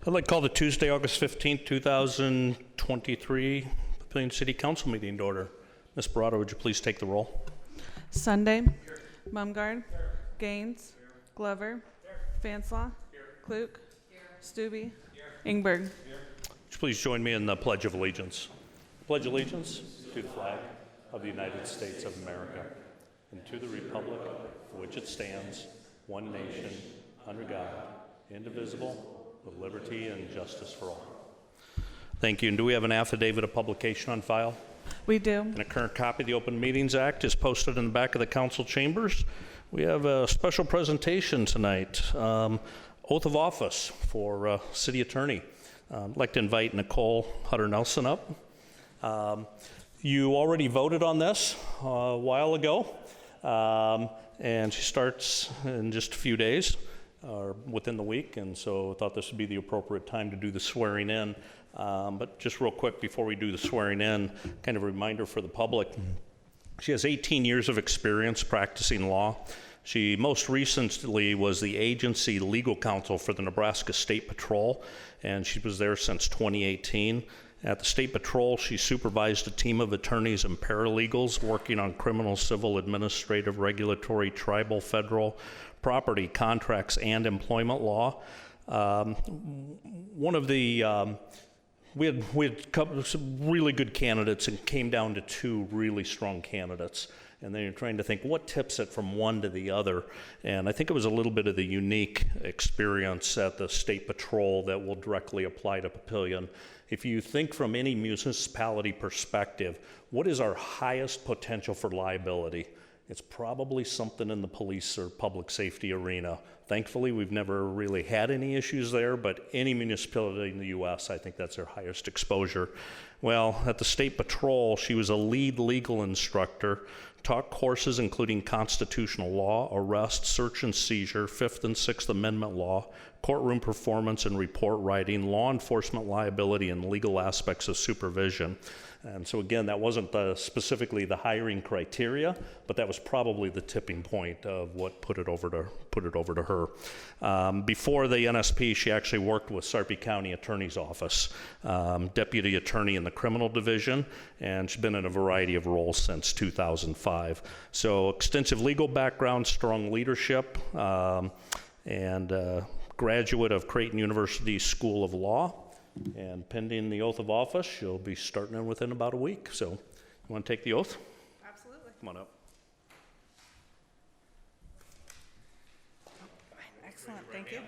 I'd like to call the Tuesday, August 15th, 2023 Papillion City Council meeting to order. Ms. Barada, would you please take the roll? Sunday. Mumgard. Gaines. Glover. Fanslaw. Klug. Stubbe. Ingberg. Would you please join me in the Pledge of Allegiance? Pledge allegiance to the flag of the United States of America and to the republic for which it stands, one nation, under God, indivisible, with liberty and justice for all. Thank you. And do we have an affidavit of publication on file? We do. And a current copy of the Open Meetings Act is posted in the back of the council chambers. We have a special presentation tonight, oath of office for city attorney. I'd like to invite Nicole Hutter-Nelson up. You already voted on this a while ago, and she starts in just a few days or within the week, and so I thought this would be the appropriate time to do the swearing in. But just real quick before we do the swearing in, kind of a reminder for the public. She has 18 years of experience practicing law. She most recently was the agency legal counsel for the Nebraska State Patrol, and she was there since 2018. At the State Patrol, she supervised a team of attorneys and paralegals working on criminal, civil, administrative, regulatory, tribal, federal, property, contracts, and employment law. We had some really good candidates and came down to two really strong candidates. And then you're trying to think what tips it from one to the other. And I think it was a little bit of the unique experience at the State Patrol that will directly apply to Papillion. If you think from any municipality perspective, what is our highest potential for liability? It's probably something in the police or public safety arena. Thankfully, we've never really had any issues there, but any municipality in the U.S., I think that's their highest exposure. Well, at the State Patrol, she was a lead legal instructor, taught courses including constitutional law, arrest, search and seizure, Fifth and Sixth Amendment law, courtroom performance and report writing, law enforcement liability, and legal aspects of supervision. And so again, that wasn't specifically the hiring criteria, but that was probably the tipping point of what put it over to her. Before the NSP, she actually worked with Sarpy County Attorney's Office, deputy attorney in the criminal division, and she's been in a variety of roles since 2005. So extensive legal background, strong leadership, and graduate of Creighton University School of Law. And pending the oath of office, she'll be starting in within about a week. So, you want to take the oath? Absolutely. Come on up. Excellent. Thank you.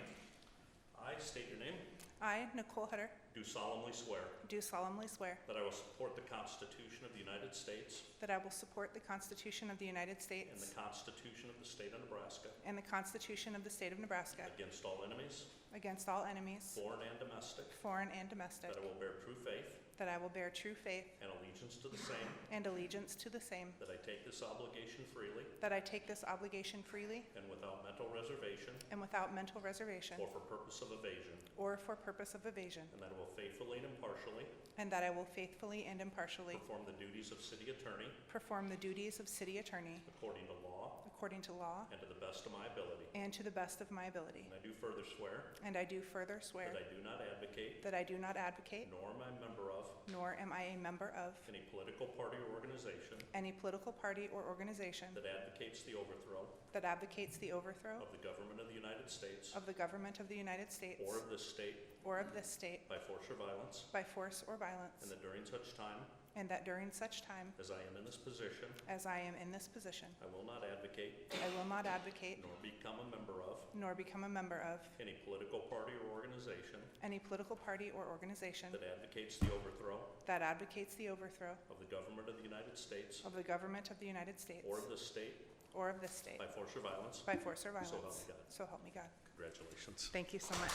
I state your name. I, Nicole Hutter, Do solemnly swear do solemnly swear that I will support the Constitution of the United States that I will support the Constitution of the United and States the Constitution of the State of Nebraska and the Constitution of the State of Nebraska against all enemies, against all enemies, foreign and domestic, foreign and domestic, that I will bear true faith that I will bear true faith and allegiance to the same, and allegiance to the same, that I take this obligation freely that I take this obligation freely and without mental reservation and without mental reservation or for purpose of evasion, or for purpose of evasion, and that I will faithfully and impartially and that I will faithfully and impartially perform the duties of city attorney perform the duties of city attorney according to law according to law and to the best of my ability. and to the best of my ability. And I do further swear And I do further swear that I do not advocate, that I do not advocate, nor am I a member of, nor am I a member of, any political party or organization any political party or organization that advocates the overthrow that advocates the overthrow of the government of the United States of the government of the United States or of this state or of this state by force or violence, by force or violence, and that during such time and that during such time as I am in this position, as I am in this position, I will not advocate I will not advocate nor become a member of nor become a member of any political party or organization any political party or organization that advocates the overthrow that advocates the overthrow of the government of the United States of the government of the United States or of this state or of this state by force or violence. by force or So help violence. me God. So help me God. Congratulations. Thank you so much.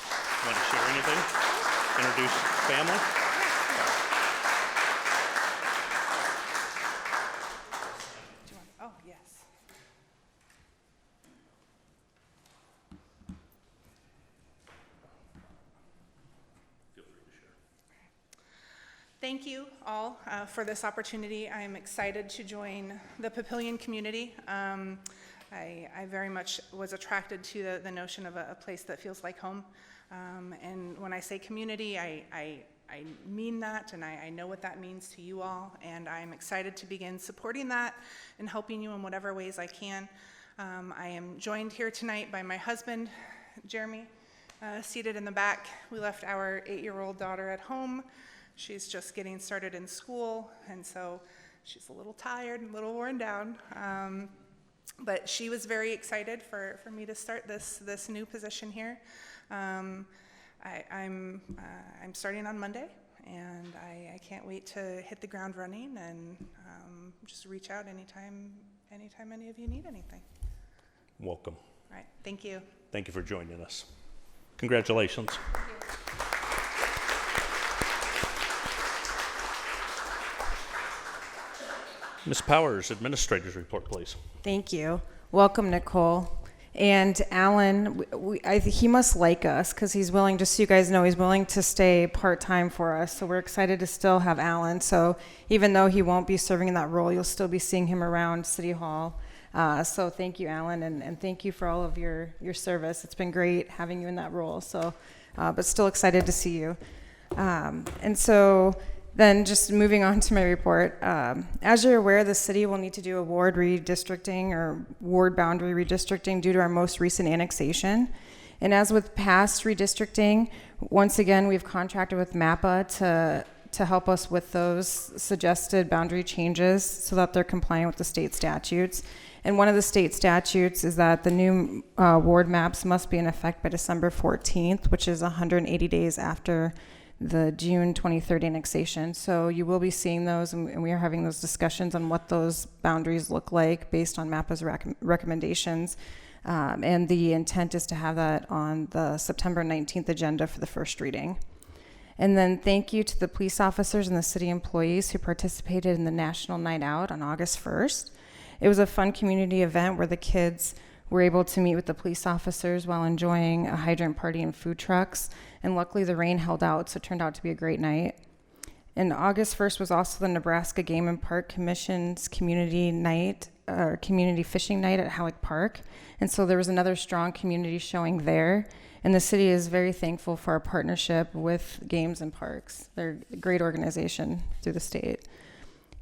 Want to share anything? Introduce family? Do you want? Oh, yes. Feel free to share. Thank you all for this opportunity. I'm excited to join the Papillion community. I very much was attracted to the notion of a place that feels like home. And when I say community, I mean that, and I know what that means to you all, and I'm excited to begin supporting that and helping you in whatever ways I can. I am joined here tonight by my husband, Jeremy, seated in the back. We left our 8-year-old daughter at home. She's just getting started in school, and so she's a little tired and a little worn down. But she was very excited for me to start this new position here. I'm starting on Monday, and I can't wait to hit the ground running and just reach out anytime any of you need anything. Welcome. All right, thank you. Thank you for joining us. Congratulations. Ms. Powers, Administrator's Report, please. Thank you. Welcome, Nicole. And Alan, he must like us because he's willing, just so you guys know, he's willing to stay part-time for us. So we're excited to still have Alan. So even though he won't be serving in that role, you'll still be seeing him around City Hall. So thank you, Alan, and thank you for all of your service. It's been great having you in that role. So, but still excited to see you. And so then just moving on to my report, as you're aware, the city will need to do a ward redistricting or ward boundary redistricting due to our most recent annexation. And as with past redistricting, once again, we've contracted with MAPPA to help us with those suggested boundary changes so that they're compliant with the state statutes. And one of the state statutes is that the new ward maps must be in effect by December 14th, which is 180 days after the June 23rd annexation. So you will be seeing those, and we are having those discussions on what those boundaries look like based on MAPPA's recommendations. And the intent is to have that on the September 19th agenda for the first reading. And then thank you to the police officers and the city employees who participated in the National Night Out on August 1st. It was a fun community event where the kids were able to meet with the police officers while enjoying a hydrant party and food trucks. And luckily the rain held out, so it turned out to be a great night. And August 1st was also the Nebraska Game and Park Commission's community night, community fishing night at Halleck Park. And so there was another strong community showing there. And the city is very thankful for our partnership with Games and Parks. They're a great organization through the state.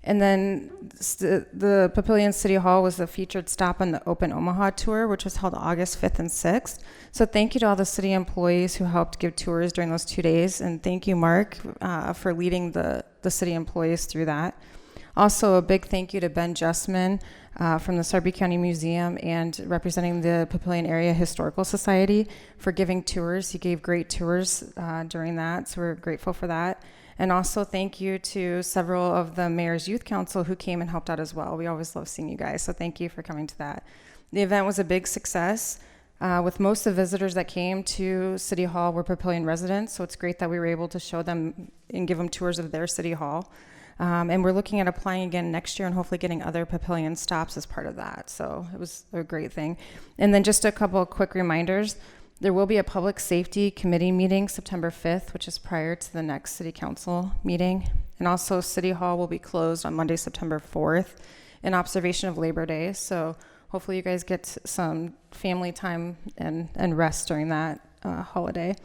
And then the Papillion City Hall was the featured stop on the Open Omaha tour, which was held August 5th and 6th. So thank you to all the city employees who helped give tours during those 2 days. And thank you, Mark, for leading the city employees through that. Also, a big thank you to Ben Justman from the Sarpy County Museum and representing the Papillion Area Historical Society for giving tours. He gave great tours during that, so we're grateful for that. And also thank you to several of the Mayor's Youth Council who came and helped out as well. We always love seeing you guys, so thank you for coming to that. The event was a big success. With most of the visitors that came to City Hall were Papillion residents, so it's great that we were able to show them and give them tours of their City Hall. And we're looking at applying again next year and hopefully getting other Papillion stops as part of that. So it was a great thing. And then just a couple of quick reminders. There will be a public safety committee meeting September 5th, which is prior to the next city council meeting. And also City Hall will be closed on Monday, September 4th in observation of Labor Day. So hopefully you guys get some family time and rest during that holiday.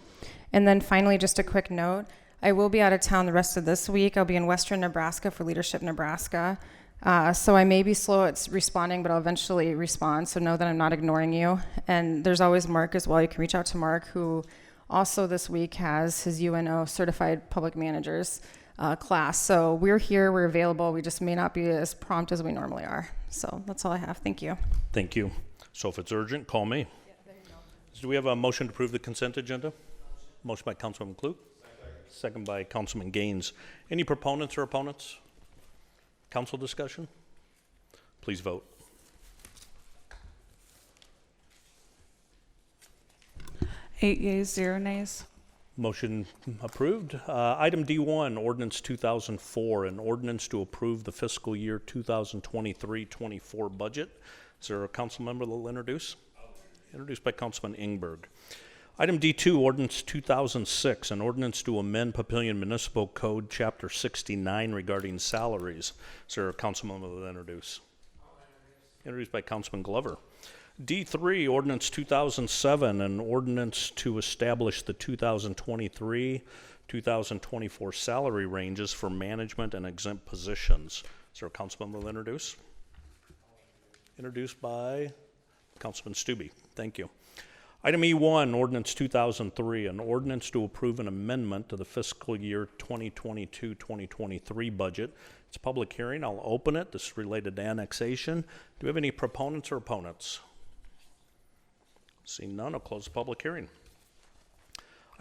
And then finally, just a quick note, I will be out of town the rest of this week. I'll be in Western Nebraska for Leadership Nebraska. So I may be slow at responding, but I'll eventually respond, so know that I'm not ignoring you. And there's always Mark as well. You can reach out to Mark, who also this week has his UNO Certified Public Managers class. So we're here, we're available. We just may not be as prompt as we normally are. So that's all I have. Thank you. Thank you. So if it's urgent, call me. Yeah, there you go. Do we have a motion to approve the consent agenda? Motion by Councilman Klug. Second by Councilman Gaines. Any proponents or opponents? Council discussion? Please vote. Eight yeas, 0 nays. Motion approved. Item D1, Ordinance 2004, an ordinance to approve the fiscal year 2023-24 budget. Is there a council member that will introduce? Introduced by Councilman Ingberg. Item D2, Ordinance 2006, an ordinance to amend Papillion Municipal Code, Chapter 69 regarding salaries. Is there a council member that will introduce? Introduced by Councilman Glover. D3, Ordinance 2007, an ordinance to establish the 2023-2024 salary ranges for management and exempt positions. Is there a councilman will introduce? Introduced by Councilman Stubbe. Thank you. Item E1, Ordinance 2003, an ordinance to approve an amendment to the fiscal year 2022-2023 budget. It's a public hearing. I'll open it. This is related to annexation. Do we have any proponents or opponents? Seeing none, I'll close the public hearing.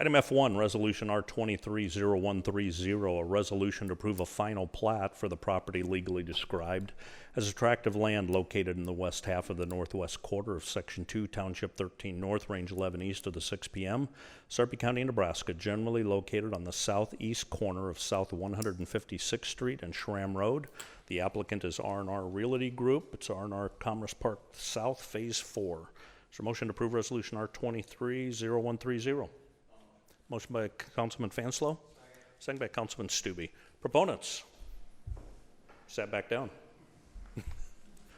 Item F1, Resolution R230130, a resolution to approve a final plat for the property legally described as a tract of land located in the west half of the northwest quarter of Section 2, Township 13 North, Range 11 east of the 6 p.m., Sarpy County, Nebraska, generally located on the southeast corner of South 156th Street and Schramm Road. The applicant is R&R Realty Group. It's R&R Commerce Park South, Phase 4. Is there a motion to approve Resolution R230130? Motion by Councilman Fanslow. Second by Councilman Stubbe. Proponents? Sat back down.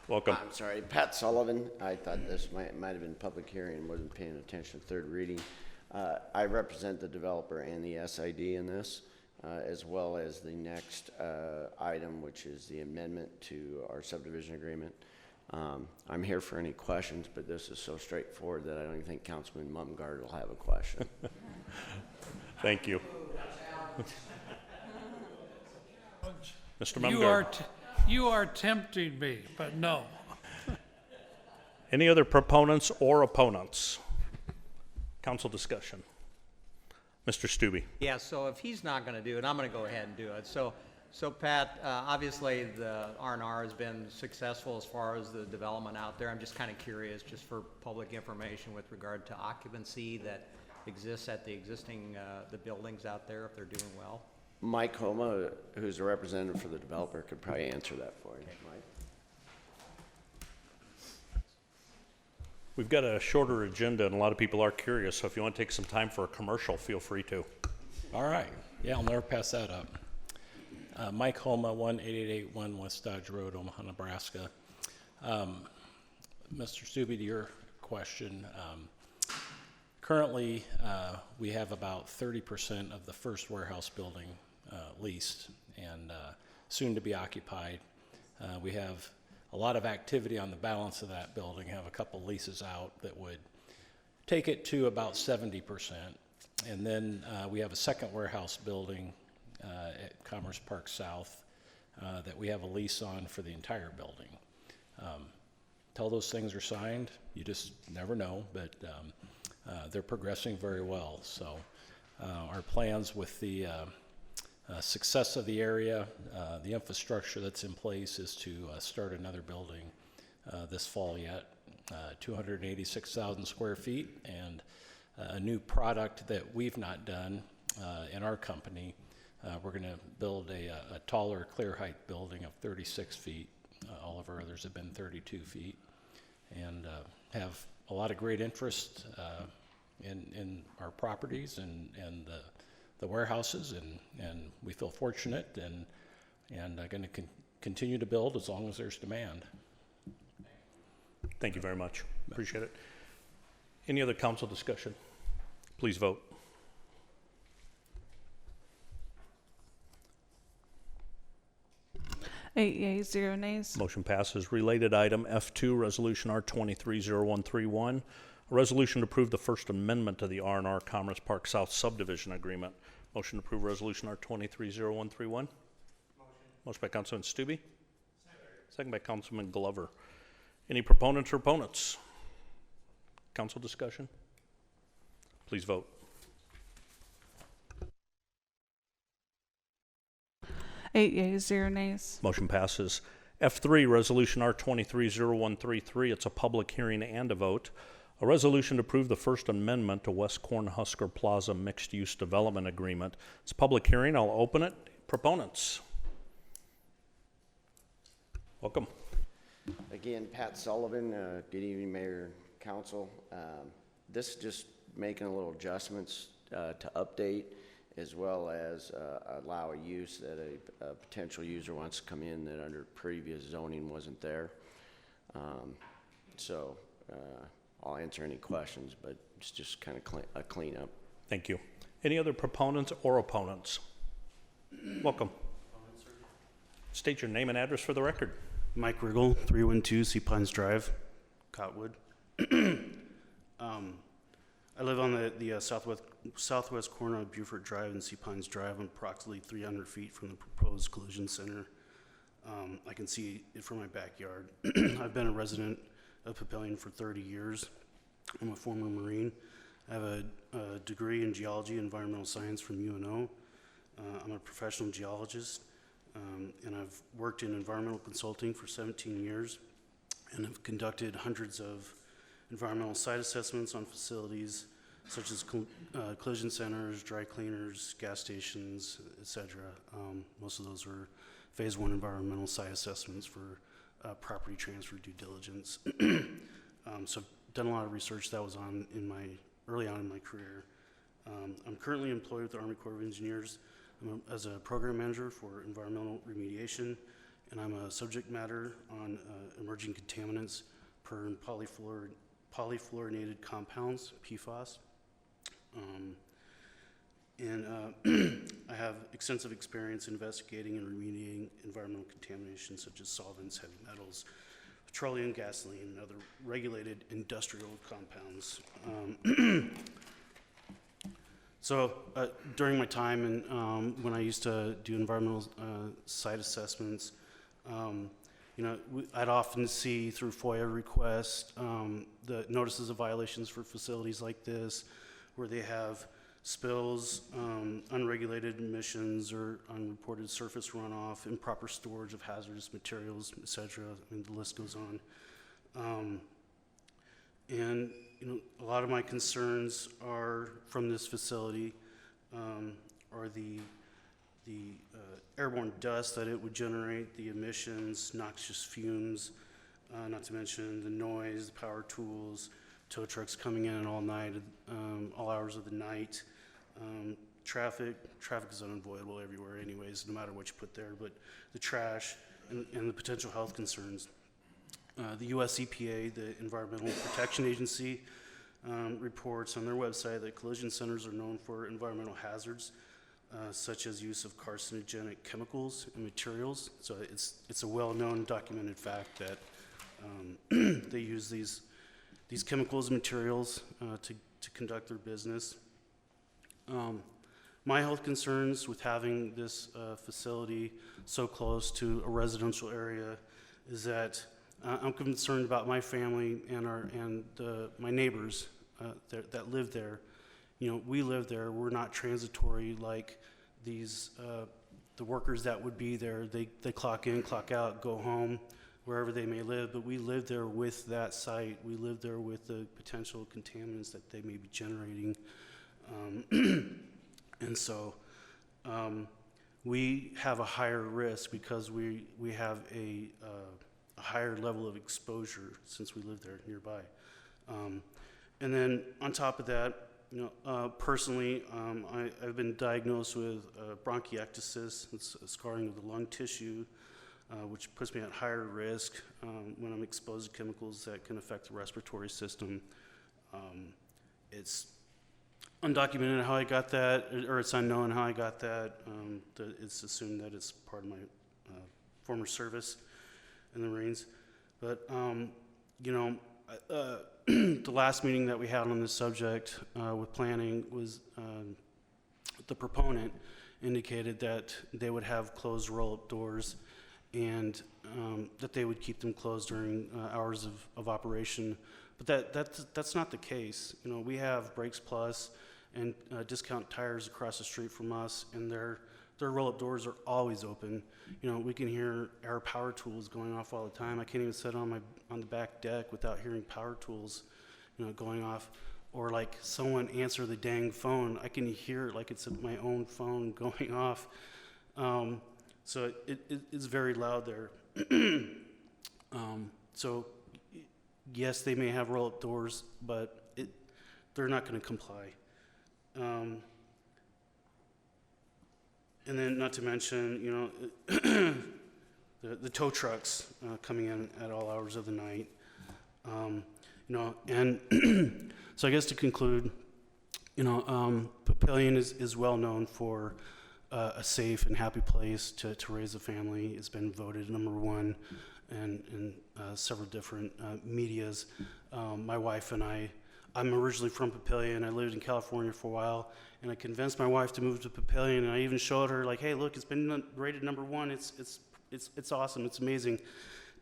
Welcome. I'm sorry, Pat Sullivan. I thought this might have been public hearing and wasn't paying attention to third reading. I represent the developer and the SID in this, as well as the next item, which is the amendment to our subdivision agreement. I'm here for any questions, but this is so straightforward that I don't even think Councilman Mumgard will have a question. Thank you. Mr. Mumgard. You are tempting me, but no. Any other proponents or opponents? Council discussion. Mr. Stubbe. Yeah, so if he's not going to do it, I'm going to go ahead and do it. So Pat, obviously the R&R has been successful as far as the development out there. I'm just kind of curious, just for public information with regard to occupancy that exists at the existing the buildings out there, if they're doing well. Mike Homa, who's a representative for the developer, could probably answer that for you. Mike. We've got a shorter agenda and a lot of people are curious, so if you want to take some time for a commercial, feel free to. All right. Yeah, I'll never pass that up. Mike Homa, 18881 West Dodge Road, Omaha, Nebraska. Mr. Stubbe, to your question, currently we have about 30% of the first warehouse building leased and soon to be occupied. We have a lot of activity on the balance of that building, have a couple leases out that would take it to about 70%. And then we have a second warehouse building at Commerce Park South that we have a lease on for the entire building. Till those things are signed, you just never know, but they're progressing very well. So our plans with the success of the area, the infrastructure that's in place is to start another building this fall yet, 286,000 square feet, and a new product that we've not done in our company. We're going to build a taller clear height building of 36 feet. All of our others have been 32 feet, and have a lot of great interest in our properties and the warehouses, and we feel fortunate and are going to continue to build as long as there's demand. Thank you very much. Appreciate it. Any other council discussion? Please vote. Eight yeas, 0 nays. Motion passes. Related item F2, Resolution R230131, a resolution to approve the First Amendment to the R&R Commerce Park South Subdivision Agreement. Motion to approve Resolution R230131. Motion by Councilman Stubbe. Second by Councilman Glover. Any proponents or opponents? Council discussion? Please vote. Eight yeas, 0 nays. Motion passes. F3, Resolution R230133. It's a public hearing and a vote. A resolution to approve the First Amendment to West Cornhusker Plaza Mixed-Use Development Agreement. It's a public hearing. I'll open it. Proponents? Welcome. Again, Pat Sullivan. Good evening, Mayor and Council. This is just making a little adjustments to update, as well as allow a use that a potential user wants to come in that under previous zoning wasn't there. So I'll answer any questions, but it's just kind of a cleanup. Thank you. Any other proponents or opponents? Welcome. State your name and address for the record. Mike Riggle, 312 Sea Pines Drive, Cotwood. I live on the southwest corner of Beaufort Drive and Sea Pines Drive. I'm approximately 300 feet from the proposed collision center. I can see it from my backyard. I've been a resident of Papillion for 30 years. I'm a former Marine. I have a degree in geology and environmental science from UNO. I'm a professional geologist, and I've worked in environmental consulting for 17 years, and have conducted hundreds of environmental site assessments on facilities such as collision centers, dry cleaners, gas stations, etc. Most of those were phase 1 environmental site assessments for property transfer due diligence. So I've done a lot of research that was early on in my career. I'm currently employed with the Army Corps of Engineers as a program manager for environmental remediation, and I'm a subject matter on emerging contaminants per polyfluorinated compounds, PFAS. I have extensive experience investigating and remediating environmental contamination such as solvents, heavy metals, petroleum, gasoline, and other regulated industrial compounds. So during my time and when I used to do environmental site assessments, I'd often see through FOIA requests the notices of violations for facilities like this, where they have spills, unregulated emissions, or unreported surface runoff, improper storage of hazardous materials, etc. I mean, the list goes on. And a lot of my concerns are from this facility, are the airborne dust that it would generate, the emissions, noxious fumes, not to mention the noise, the power tools, tow trucks coming in all night, all hours of the night. Traffic is unavoidable everywhere anyways, no matter what you put there, but the trash and the potential health concerns. The US EPA, the Environmental Protection Agency, reports on their website that collision centers are known for environmental hazards, such as use of carcinogenic chemicals and materials. So it's a well-known documented fact that they use these chemicals and materials to conduct their business. My health concerns with having this facility so close to a residential area is that I'm concerned about my family and my neighbors that live there. We live there. We're not transitory like these the workers that would be there. They clock in, clock out, go home, wherever they may live. But we live there with that site. We live there with the potential contaminants that they may be generating. And so we have a higher risk because we have a higher level of exposure since we live there nearby. And then on top of that, personally, I've been diagnosed with bronchiectasis. It's a scarring of the lung tissue, which puts me at higher risk when I'm exposed to chemicals that can affect the respiratory system. It's undocumented how I got that, or it's unknown how I got that. It's assumed that it's part of my former service in the Marines. But, the last meeting that we had on this subject with planning was the proponent indicated that they would have closed roll-up doors and that they would keep them closed during hours of operation. But that's not the case. We have Brakes Plus and Discount Tires across the street from us, and their roll-up doors are always open. We can hear our power tools going off all the time. I can't even sit on the back deck without hearing power tools, going off, or like someone answer the dang phone. I can hear it like it's my own phone going off. So it's very loud there. So yes, they may have roll-up doors, but they're not going to comply. And then, not to mention, the tow trucks coming in at all hours of the night. And so I guess to conclude, Papillion is well known for a safe and happy place to raise a family. It's been voted #1 in several different medias. My wife and I'm originally from Papillion. I lived in California for a while, and I convinced my wife to move to Papillion, and I even showed her, like, hey, look, it's been rated #1. It's awesome. It's amazing.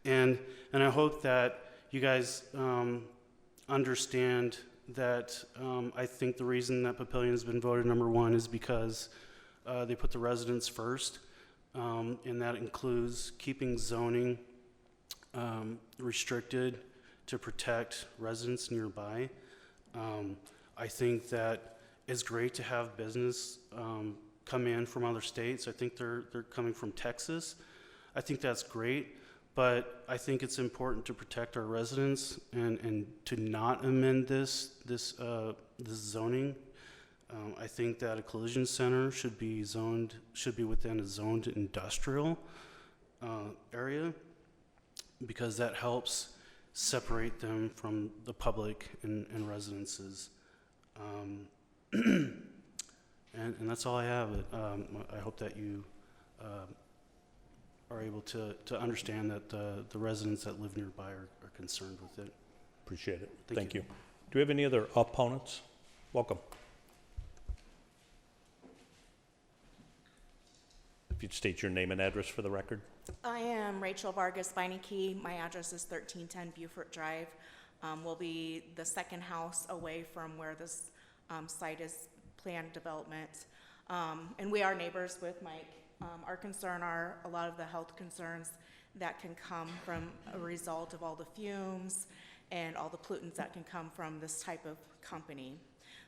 And I hope that you guys understand that I think the reason that Papillion has been voted #1 is because they put the residents first, and that includes keeping zoning restricted to protect residents nearby. I think that it's great to have business come in from other states. I think they're coming from Texas. I think that's great, but I think it's important to protect our residents and to not amend this zoning. I think that a collision center should be within a zoned industrial area, because that helps separate them from the public and residences. And that's all I have. I hope that you are able to understand that the residents that live nearby are concerned with it. Appreciate it. Thank you. Do we have any other opponents? Welcome. If you'd state your name and address for the record. I am Rachel Vargas Beinecke. My address is 1310 Beaufort Drive. We'll be the second house away from where this site is planned development. And we are neighbors with Mike. Our concern are a lot of the health concerns that can come from a result of all the fumes and all the pollutants that can come from this type of company.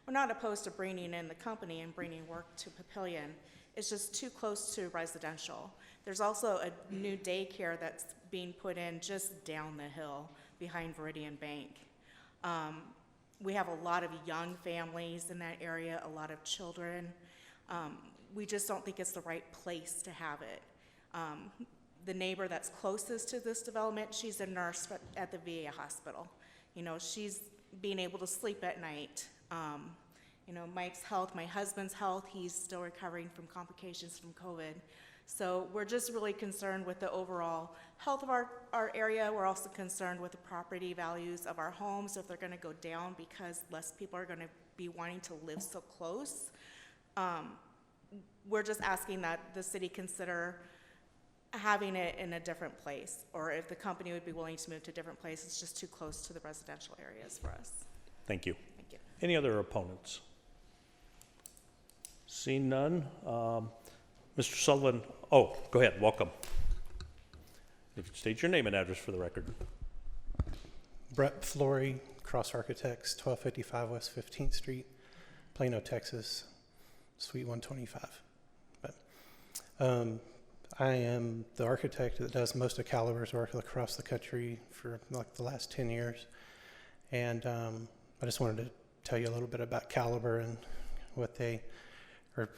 We're not opposed to bringing in the company and bringing work to Papillion. It's just too close to residential. There's also a new daycare that's being put in just down the hill behind Viridian Bank. We have a lot of young families in that area, a lot of children. We just don't think it's the right place to have it. The neighbor that's closest to this development, she's a nurse at the VA hospital. She's being able to sleep at night. Mike's health, my husband's health, he's still recovering from complications from COVID. So we're just really concerned with the overall health of our area. We're also concerned with the property values of our homes, if they're gonna go down because less people are gonna be wanting to live so close. We're just asking that the city consider having it in a different place, or if the company would be willing to move to a different place. It's just too close to the residential areas for us. Thank you. Thank you. Any other opponents? Seeing none. Mr. Sullivan, go ahead, welcome. If you state your name and address for the record. Brett Flory, Cross Architects, 1255 West 15th Street, Plano, Texas, Suite 125. I am the architect that does most of Caliber's work across the country for like the last 10 years. And I just wanted to tell you a little bit about Caliber and what they are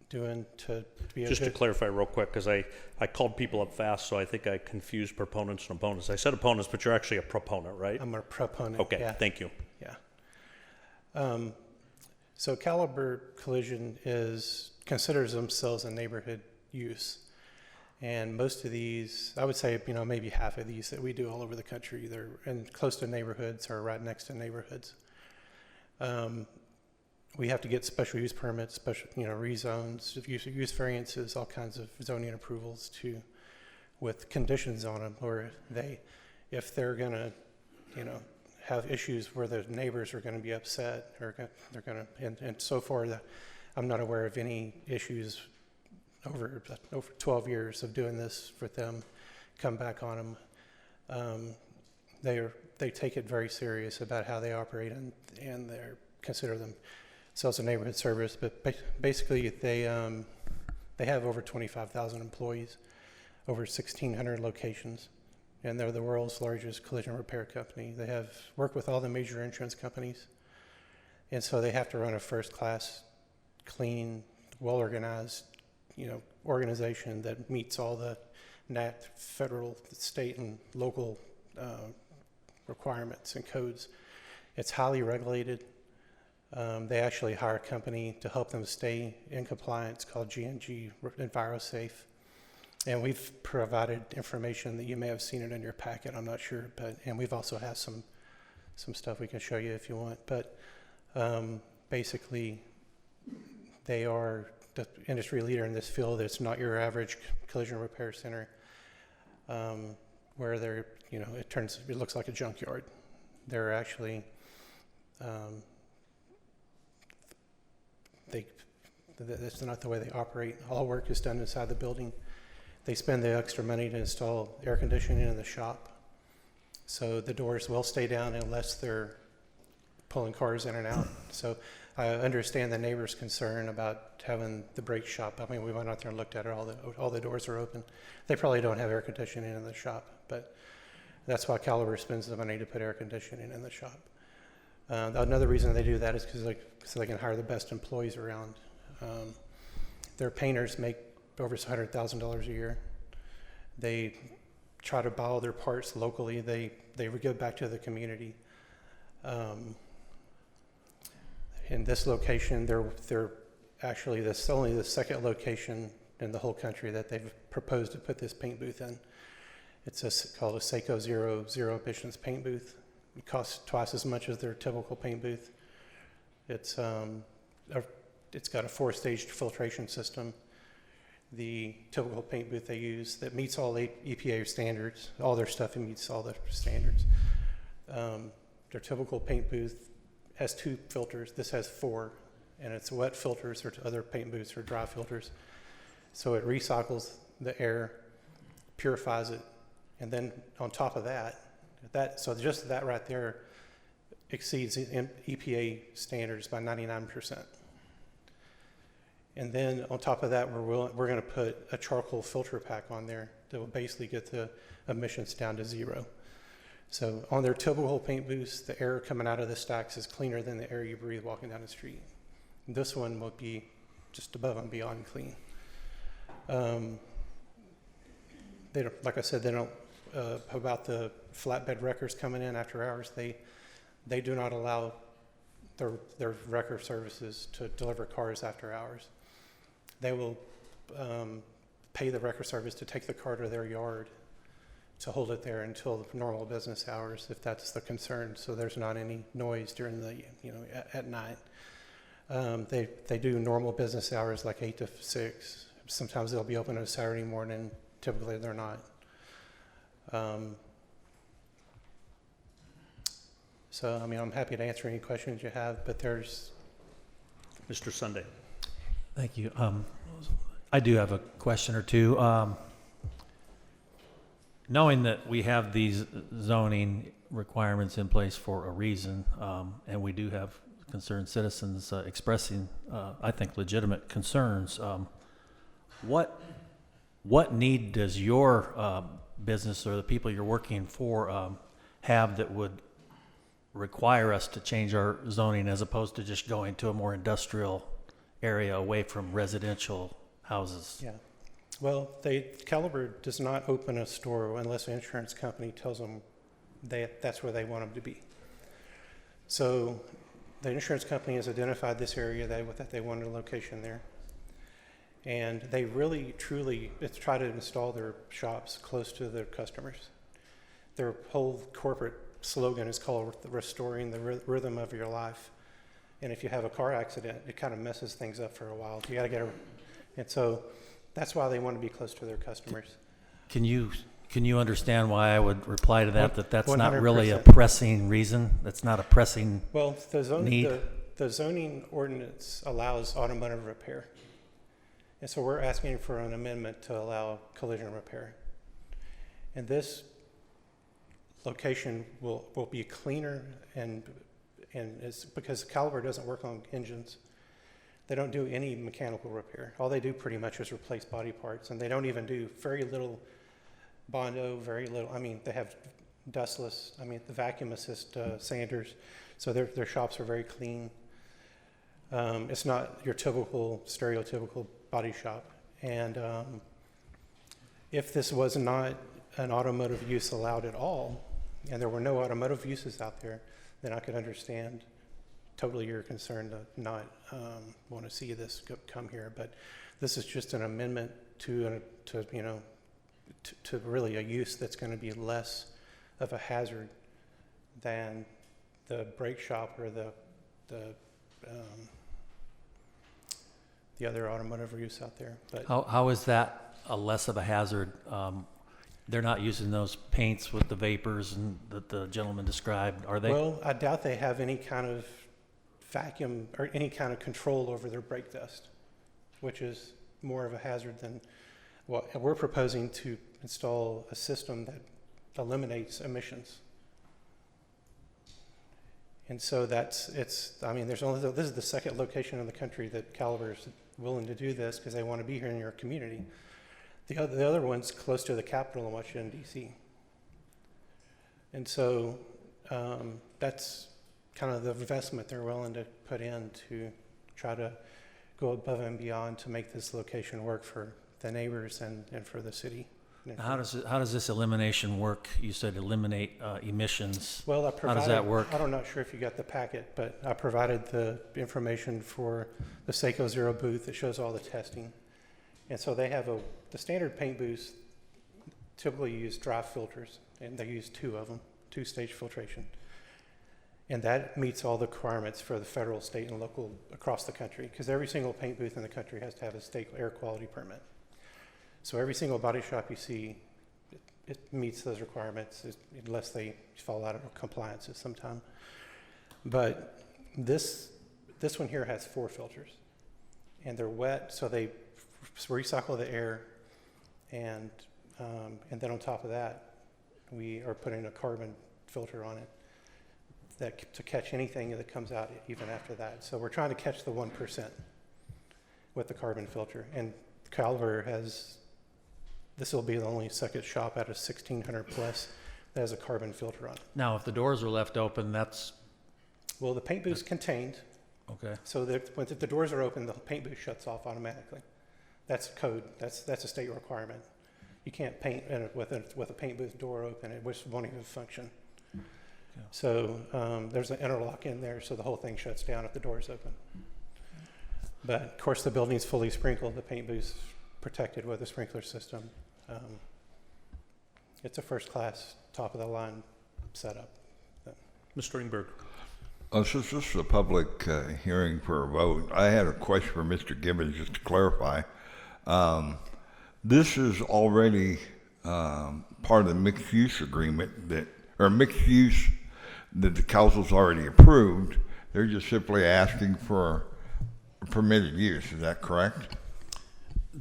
doing to be Just to clarify real quick, because I called people up fast, so I think I confused proponents and opponents. I said opponents, but you're actually a proponent, right? I'm a proponent. Okay, yeah. Thank you. Yeah. So Caliber Collision considers themselves a neighborhood use. And most of these, I would say, maybe half of these that we do all over the country, they're close to neighborhoods or right next to neighborhoods. We have to get special use permits, rezones, use variances, all kinds of zoning approvals with conditions on them, or if they're gonna, have issues where the neighbors are gonna be upset, or they're gonna, and so far, I'm not aware of any issues over 12 years of doing this with them come back on them. They take it very serious about how they operate, and they consider themselves a neighborhood service. But basically, they have over 25,000 employees, over 1,600 locations, and they're the world's largest collision repair company. They work with all the major insurance companies, and so they have to run a first-class, clean, well-organized, organization that meets all the federal, state, and local requirements and codes. It's highly regulated. They actually hire a company to help them stay in compliance called G&G EnviroSafe. And we've provided information that you may have seen it in your packet, I'm not sure, and we've also have some stuff we can show you if you want. But basically, they are the industry leader in this field. It's not your average collision repair center where they're, it looks like a junkyard. They're actually, that's not the way they operate. All work is done inside the building. They spend the extra money to install air conditioning in the shop. So the doors will stay down unless they're pulling cars in and out. So I understand the neighbor's concern about having the brake shop. I mean, we went out there and looked at it. All the doors are open. They probably don't have air conditioning in the shop, but that's why Caliber spends the money to put air conditioning in the shop. Another reason they do that is because so they can hire the best employees around. Their painters make over $100,000 a year. They try to buy all their parts locally. They give back to the community. In this location, they're actually only the second location in the whole country that they've proposed to put this paint booth in. It's called a Seiko zero emissions paint booth. It costs twice as much as their typical paint booth. It's got a 4-stage filtration system. The typical paint booth they use that meets all EPA standards, all their stuff meets all the standards. Their typical paint booth has 2 filters. This has 4, and it's wet filters, or other paint booths are dry filters. So it recycles the air, purifies it, and then on top of that, so just that right there exceeds EPA standards by 99%. And then on top of that, we're going to put a charcoal filter pack on there that will basically get the emissions down to 0. So on their typical paint booths, the air coming out of the stacks is cleaner than the air you breathe walking down the street. This one will be just above and beyond clean. They don't, like I said, they don't, about the flatbed wreckers coming in after hours, they do not allow their wrecker services to deliver cars after hours. They will pay the wrecker service to take the car to their yard to hold it there until the normal business hours, if that's the concern. So there's not any noise during the, at night. They do normal business hours like 8 to 6. Sometimes they'll be open on a Saturday morning. Typically they're not. So, I'm happy to answer any questions you have, but there's... Mr. Sunday. Thank you. I do have a question or two. Knowing that we have these zoning requirements in place for a reason, and we do have concerned citizens expressing, I think, legitimate concerns, what need does your business or the people you're working for have that would require us to change our zoning as opposed to just going to a more industrial area away from residential houses? Yeah. Well, Caliber does not open a store unless an insurance company tells them that's where they want them to be. So the insurance company has identified this area that they want a location there. And they really, truly try to install their shops close to their customers. Their whole corporate slogan is called Restoring the Rhythm of Your Life. And if you have a car accident, it kind of messes things up for a while. You got to get and so that's why they want to be close to their customers. Can you understand why I would reply to that that's 100%. not really a pressing reason? That's not a pressing need? The zoning ordinance allows automotive repair. And so we're asking for an amendment to allow collision repair. And this location will be cleaner and it's because Caliber doesn't work on engines. They don't do any mechanical repair. All they do pretty much is replace body parts, and they don't even do very little Bondo, very little. They have dustless, the vacuum assist sanders, so their shops are very clean. It's not your typical, stereotypical body shop. And if this was not an automotive use allowed at all, and there were no automotive uses out there, then I could understand totally your concern to not want to see this come here. But this is just an amendment to really a use that's going to be less of a hazard than the brake shop or the other automotive use out there. But How is that a less of a hazard? They're not using those paints with the vapors and that the gentleman described, are they? well, I doubt they have any kind of vacuum or any kind of control over their brake dust, which is more of a hazard than what we're proposing to install a system that eliminates emissions. And so this is the second location in the country that Caliber is willing to do this because they want to be here in your community. The other one's close to the Capitol in Washington, D.C. And so that's kind of the investment they're willing to put in to try to go above and beyond to make this location work for the neighbors and for the city. How does this elimination work? You said eliminate emissions. Well, how does that work? I'm not sure if you got the packet, but I provided the information for the Seiko Zero booth that shows all the testing. And so they have the standard paint booths typically use dry filters, and they use 2 of them, 2-stage filtration. And that meets all the requirements for the federal, state, and local across the country, because every single paint booth in the country has to have a state air quality permit. So every single body shop you see, it meets those requirements, unless they fall out of compliance at some time. But this one here has 4 filters, and they're wet, so they recycle the air, and then on top of that, we are putting a carbon filter on it to catch anything that comes out even after that. So we're trying to catch the 1% with the carbon filter, and Caliber this will be the only second shop out of 1,600 plus that has a carbon filter on it. Now, if the doors are left open, that's Well, the paint booth's contained, okay. so that if the doors are open, the paint booth shuts off automatically. That's code. That's a state requirement. You can't paint with a paint booth door open. It won't even function. Yeah. So there's an interlock in there, so the whole thing shuts down if the door's open. But of course, the building's fully sprinkled. The paint booth's protected with a sprinkler system. It's a first-class, top-of-the-line setup. Mr. Ingberg. Since this is a public hearing for a vote, I had a question for Mr. Gibbons just to clarify. This is already part of the mixed-use agreement mixed use that the council's already approved. They're just simply asking for permitted use. Is that correct?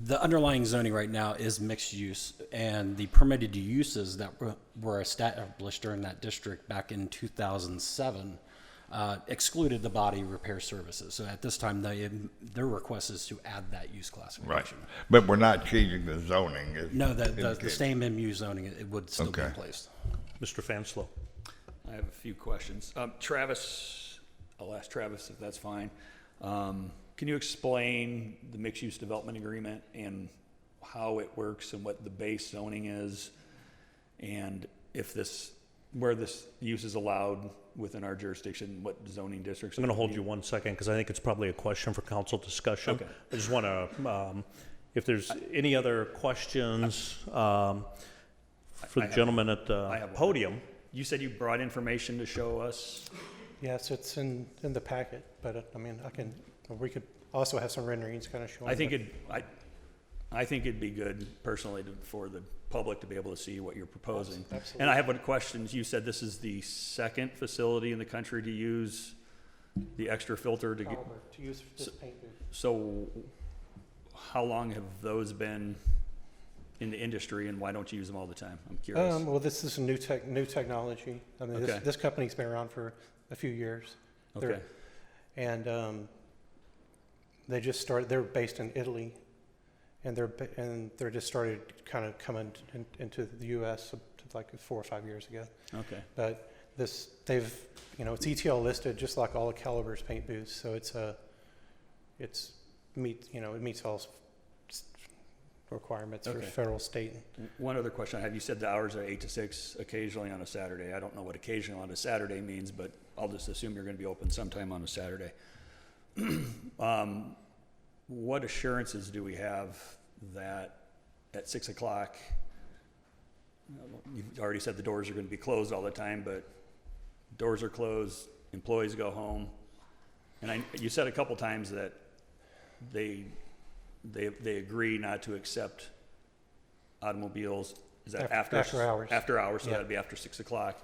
The underlying zoning right now is mixed use, and the permitted uses that were established during that district back in 2007 excluded the body repair services. So at this time, their request is to add that use classification. Right. But we're not changing the zoning. No, the same MU zoning, it would still be in place. Mr. Fanslow. I have a few questions. Travis, I'll ask Travis if that's fine. Can you explain the mixed-use development agreement and how it works and what the base zoning is, and where this use is allowed within our jurisdiction, what zoning districts? I'm going to hold you 1 second because I think it's probably a question for council discussion. Okay. I just want to, if there's any other questions for the gentleman at the podium. You said you brought information to show us. Yes, it's in the packet, but we could also have some renderings kind of showing. I think it'd be good personally for the public to be able to see what you're proposing. Absolutely. And I have one question. You said this is the second facility in the country to use the extra filter to use this paint booth. So how long have those been in the industry, and why don't you use them all the time? I'm curious. Well, this is new technology. I mean, Okay. this company's been around for a few years. Okay. They just started. They're based in Italy, and they're just started kind of coming into the U.S. like 4 or 5 years ago. Okay. But it's ETL listed just like all of Caliber's paint booths. So it meets all requirements for Okay. federal, state. One other question I have, you said the hours are 8 to 6 occasionally on a Saturday. I don't know what occasionally on a Saturday means, but I'll just assume you're gonna be open sometime on a Saturday. What assurances do we have that at 6 o'clock, you've already said the doors are gonna be closed all the time, but doors are closed, employees go home, and you said a couple times that they agree not to accept automobiles. Is that after hours. After hours, so Yeah. that'd be after 6 o'clock.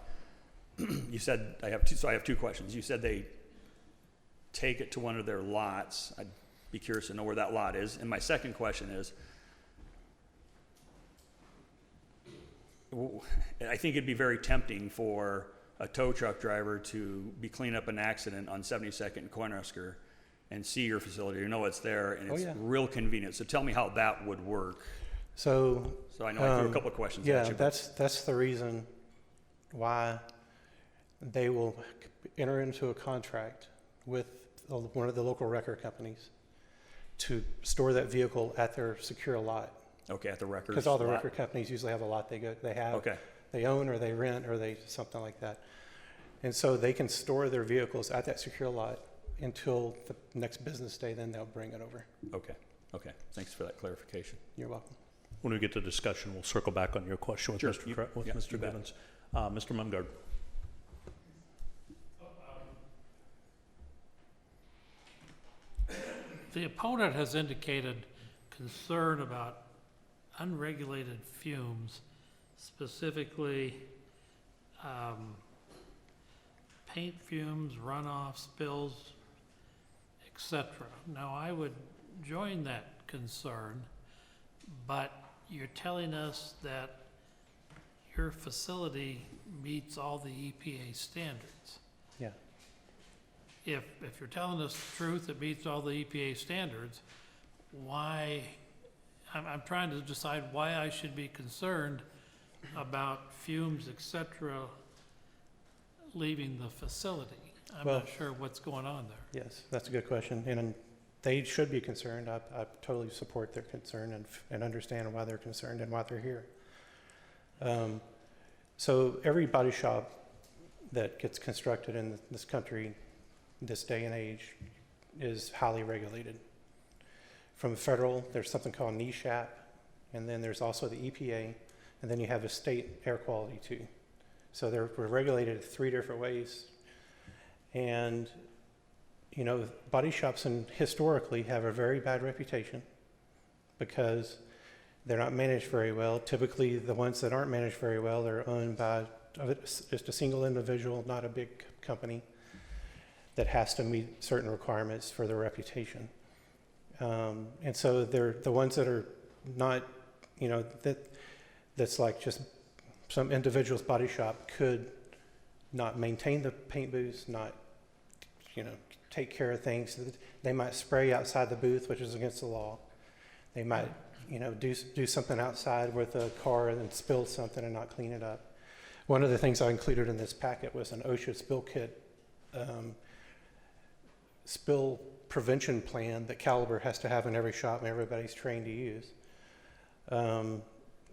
You said, I have two questions. You said they take it to one of their lots. I'd be curious to know where that lot is. And my second question is, I think it'd be very tempting for a tow truck driver to be cleaning up an accident on 72nd and Cornhusker and see your facility, you know it's there, and it's yeah. real convenient. So tell me how that would work. So. So I know I threw a couple of questions Yeah, at you. but- that's the reason why they will enter into a contract with one of the local record companies to store that vehicle at their secure lot. Okay, at the record. Because all the record companies usually have a lot they own or they rent or they something like that. And so they can store their vehicles at that secure lot until the next business day, then they'll bring it over. Okay. Thanks for that clarification. You're welcome. When we get to discussion, we'll circle back on your question with Sure. Mr. You bet. Bivens. Mr. Mungard. The opponent has indicated concern about unregulated fumes, specifically paint fumes, runoff, spills, etc. Now, I would join that concern, but you're telling us that your facility meets all the EPA standards. Yeah. If you're telling us the truth, it meets all the EPA standards, why, I'm trying to decide why I should be concerned about fumes, et cetera, leaving the facility. I'm Well- not sure what's going on there. Yes, that's a good question. And they should be concerned. I totally support their concern and understand why they're concerned and why they're here. So every body shop that gets constructed in this country, this day and age, is highly regulated. From federal, there's something called NESHAP, and then there's also the EPA, and then you have the state air quality too. So we're regulated 3 different ways. And, you know, body shops historically have a very bad reputation because they're not managed very well. Typically, the ones that aren't managed very well are owned by just a single individual, not a big company that has to meet certain requirements for their reputation. And so they're the ones that are not, you know, that's like just some individual's body shop could not maintain the paint booths, not, you know, take care of things. They might spray outside the booth, which is against the law. They might, you know, do something outside with a car and then spill something and not clean it up. One of the things I included in this packet was an OSHA spill kit, spill prevention plan that Caliber has to have in every shop and everybody's trained to use.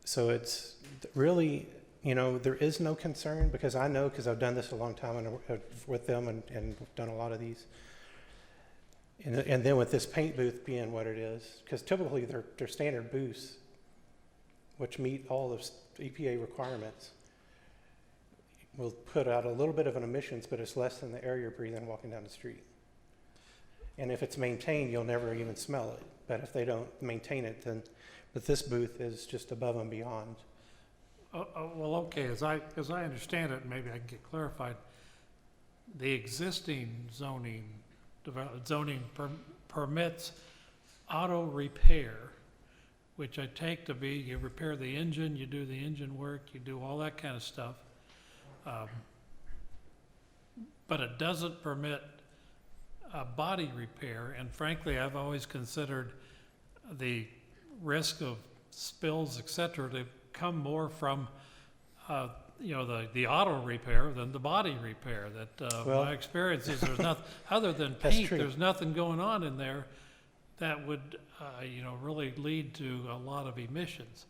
So it's really, you know, there is no concern because I know, because I've done this a long time and with them and done a lot of these. And then with this paint booth being what it is, because typically they're standard booths, which meet all the EPA requirements, will put out a little bit of an emissions, but it's less than the air you're breathing walking down the street. And if it's maintained, you'll never even smell it. But if they don't maintain it, then, but this booth is just above and beyond. Well, okay, as I understand it, maybe I can get clarified, the existing zoning permits auto repair, which I take to be you repair the engine, you do the engine work, you do all that kind of stuff. But it doesn't permit body repair, and frankly, I've always considered the risk of spills, et cetera, to come more from, you know, the auto repair than the body repair. That Well, my experience is there's nothing other than That's paint. true. There's nothing going on in there that would, really lead to a lot of emissions.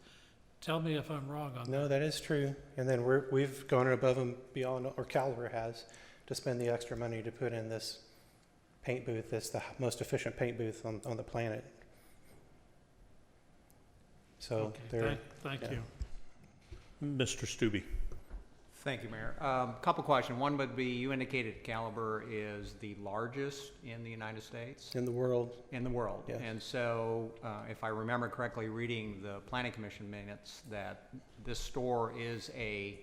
Tell me if I'm wrong on that. No, that is true. And then we've gone above and beyond, or Caliber has, to spend the extra money to put in this paint booth. That's the most efficient paint booth on the planet. So Okay, there. thank yeah. you. Mr. Stubbe. Thank you, Mayor. Couple questions. One would be, you indicated Caliber is the largest in the United States? In the world. In the world. Yes. And so, if I remember correctly, reading the Planning Commission minutes, that this store is a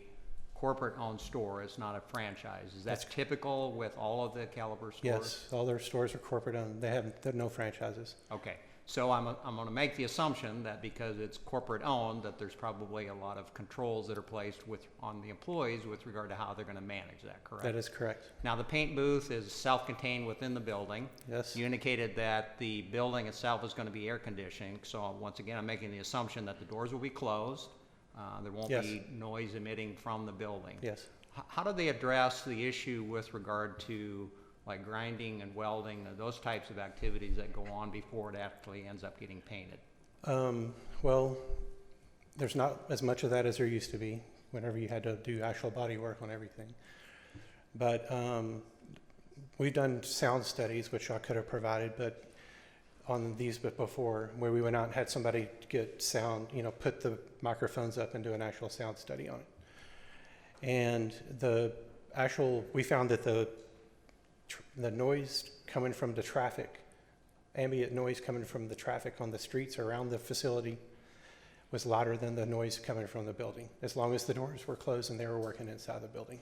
corporate-owned store, it's not a franchise. Is that typical with all of the Caliber stores? Yes, all their stores are corporate owned. They have no franchises. Okay, so I'm going to make the assumption that because it's corporate-owned, that there's probably a lot of controls that are placed on the employees with regard to how they're going to manage that, correct? That is correct. Now, the paint booth is self-contained within the building. Yes. You indicated that the building itself is going to be air conditioning, so once again, I'm making the assumption that the doors will be closed. There won't Yes. be noise emitting from the building. Yes. How do they address the issue with regard to like grinding and welding, those types of activities that go on before it actually ends up getting painted? Well, there's not as much of that as there used to be whenever you had to do actual body work on everything. But we've done sound studies, which I could have provided, but on these before, where we went out and had somebody get sound, put the microphones up and do an actual sound study on it. And we found that the noise coming from the traffic, ambient noise coming from the traffic on the streets around the facility was louder than the noise coming from the building, as long as the doors were closed and they were working inside the building.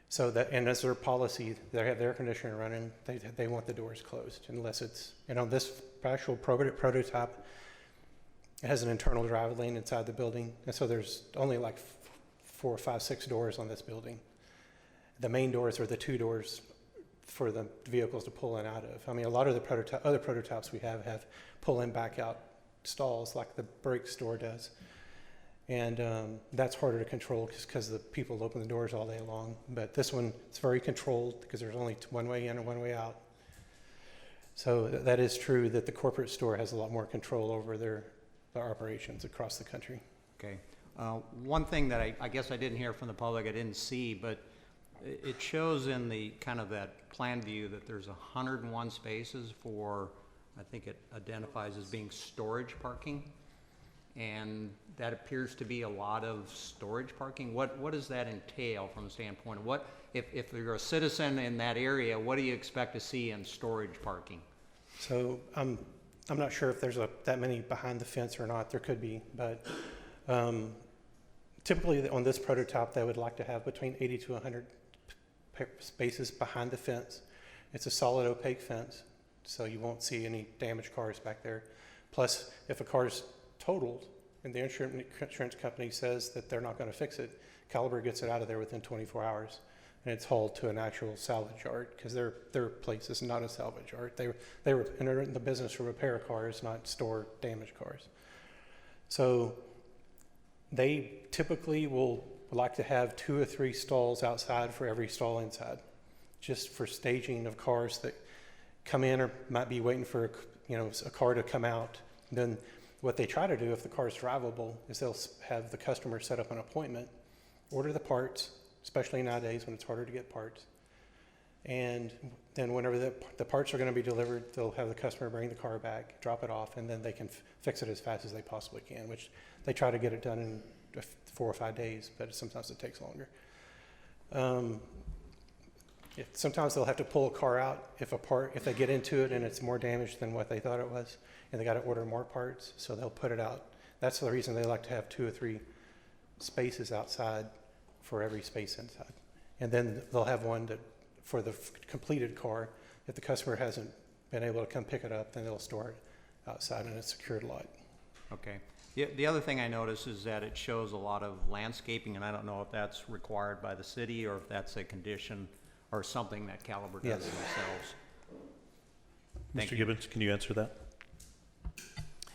So and as their policy, they have the air conditioner running, they want the doors closed unless and on this actual prototype, it has an internal drive lane inside the building. And so there's only like 4, 5, 6 doors on this building. The main doors are the 2 doors for the vehicles to pull in out of. I mean, a lot of the other prototypes we have pull in back out stalls like the brake store does. And that's harder to control because the people open the doors all day long. But this one, it's very controlled because there's only one way in and one way out. So that is true that the corporate store has a lot more control over their operations across the country. Okay. One thing that I guess I didn't hear from the public, I didn't see, but it shows in the kind of that plan view that there's 101 spaces for, I think it identifies as being storage parking. And that appears to be a lot of storage parking. What does that entail from the standpoint of if you're a citizen in that area, what do you expect to see in storage parking? So I'm not sure if there's that many behind the fence or not. There could be, but typically on this prototype, they would like to have between 80 to 100 spaces behind the fence. It's a solid opaque fence, so you won't see any damaged cars back there. Plus, if a car's totaled and the insurance company says that they're not going to fix it, Caliber gets it out of there within 24 hours and it's hauled to an actual salvage yard because their place is not a salvage yard. They were in the business to repair cars, not store damaged cars. So they typically will like to have 2 or 3 stalls outside for every stall inside, just for staging of cars that come in or might be waiting for a car to come out. Then what they try to do, if the car is drivable, is they'll have the customer set up an appointment, order the parts, especially nowadays when it's harder to get parts. And then whenever the parts are going to be delivered, they'll have the customer bring the car back, drop it off, and then they can fix it as fast as they possibly can, which they try to get it done in 4 or 5 days, but sometimes it takes longer. Sometimes they'll have to pull a car out if they get into it and it's more damaged than what they thought it was, and they got to order more parts, so they'll put it out. That's the reason they like to have 2 or 3 spaces outside for every space inside. And then they'll have one for the completed car. If the customer hasn't been able to come pick it up, then they'll store it outside in a secured lot. Okay. The other thing I notice is that it shows a lot of landscaping, and I don't know if that's required by the city or if that's a condition or something that Caliber does themselves. Mr. Gibbons, can you answer that?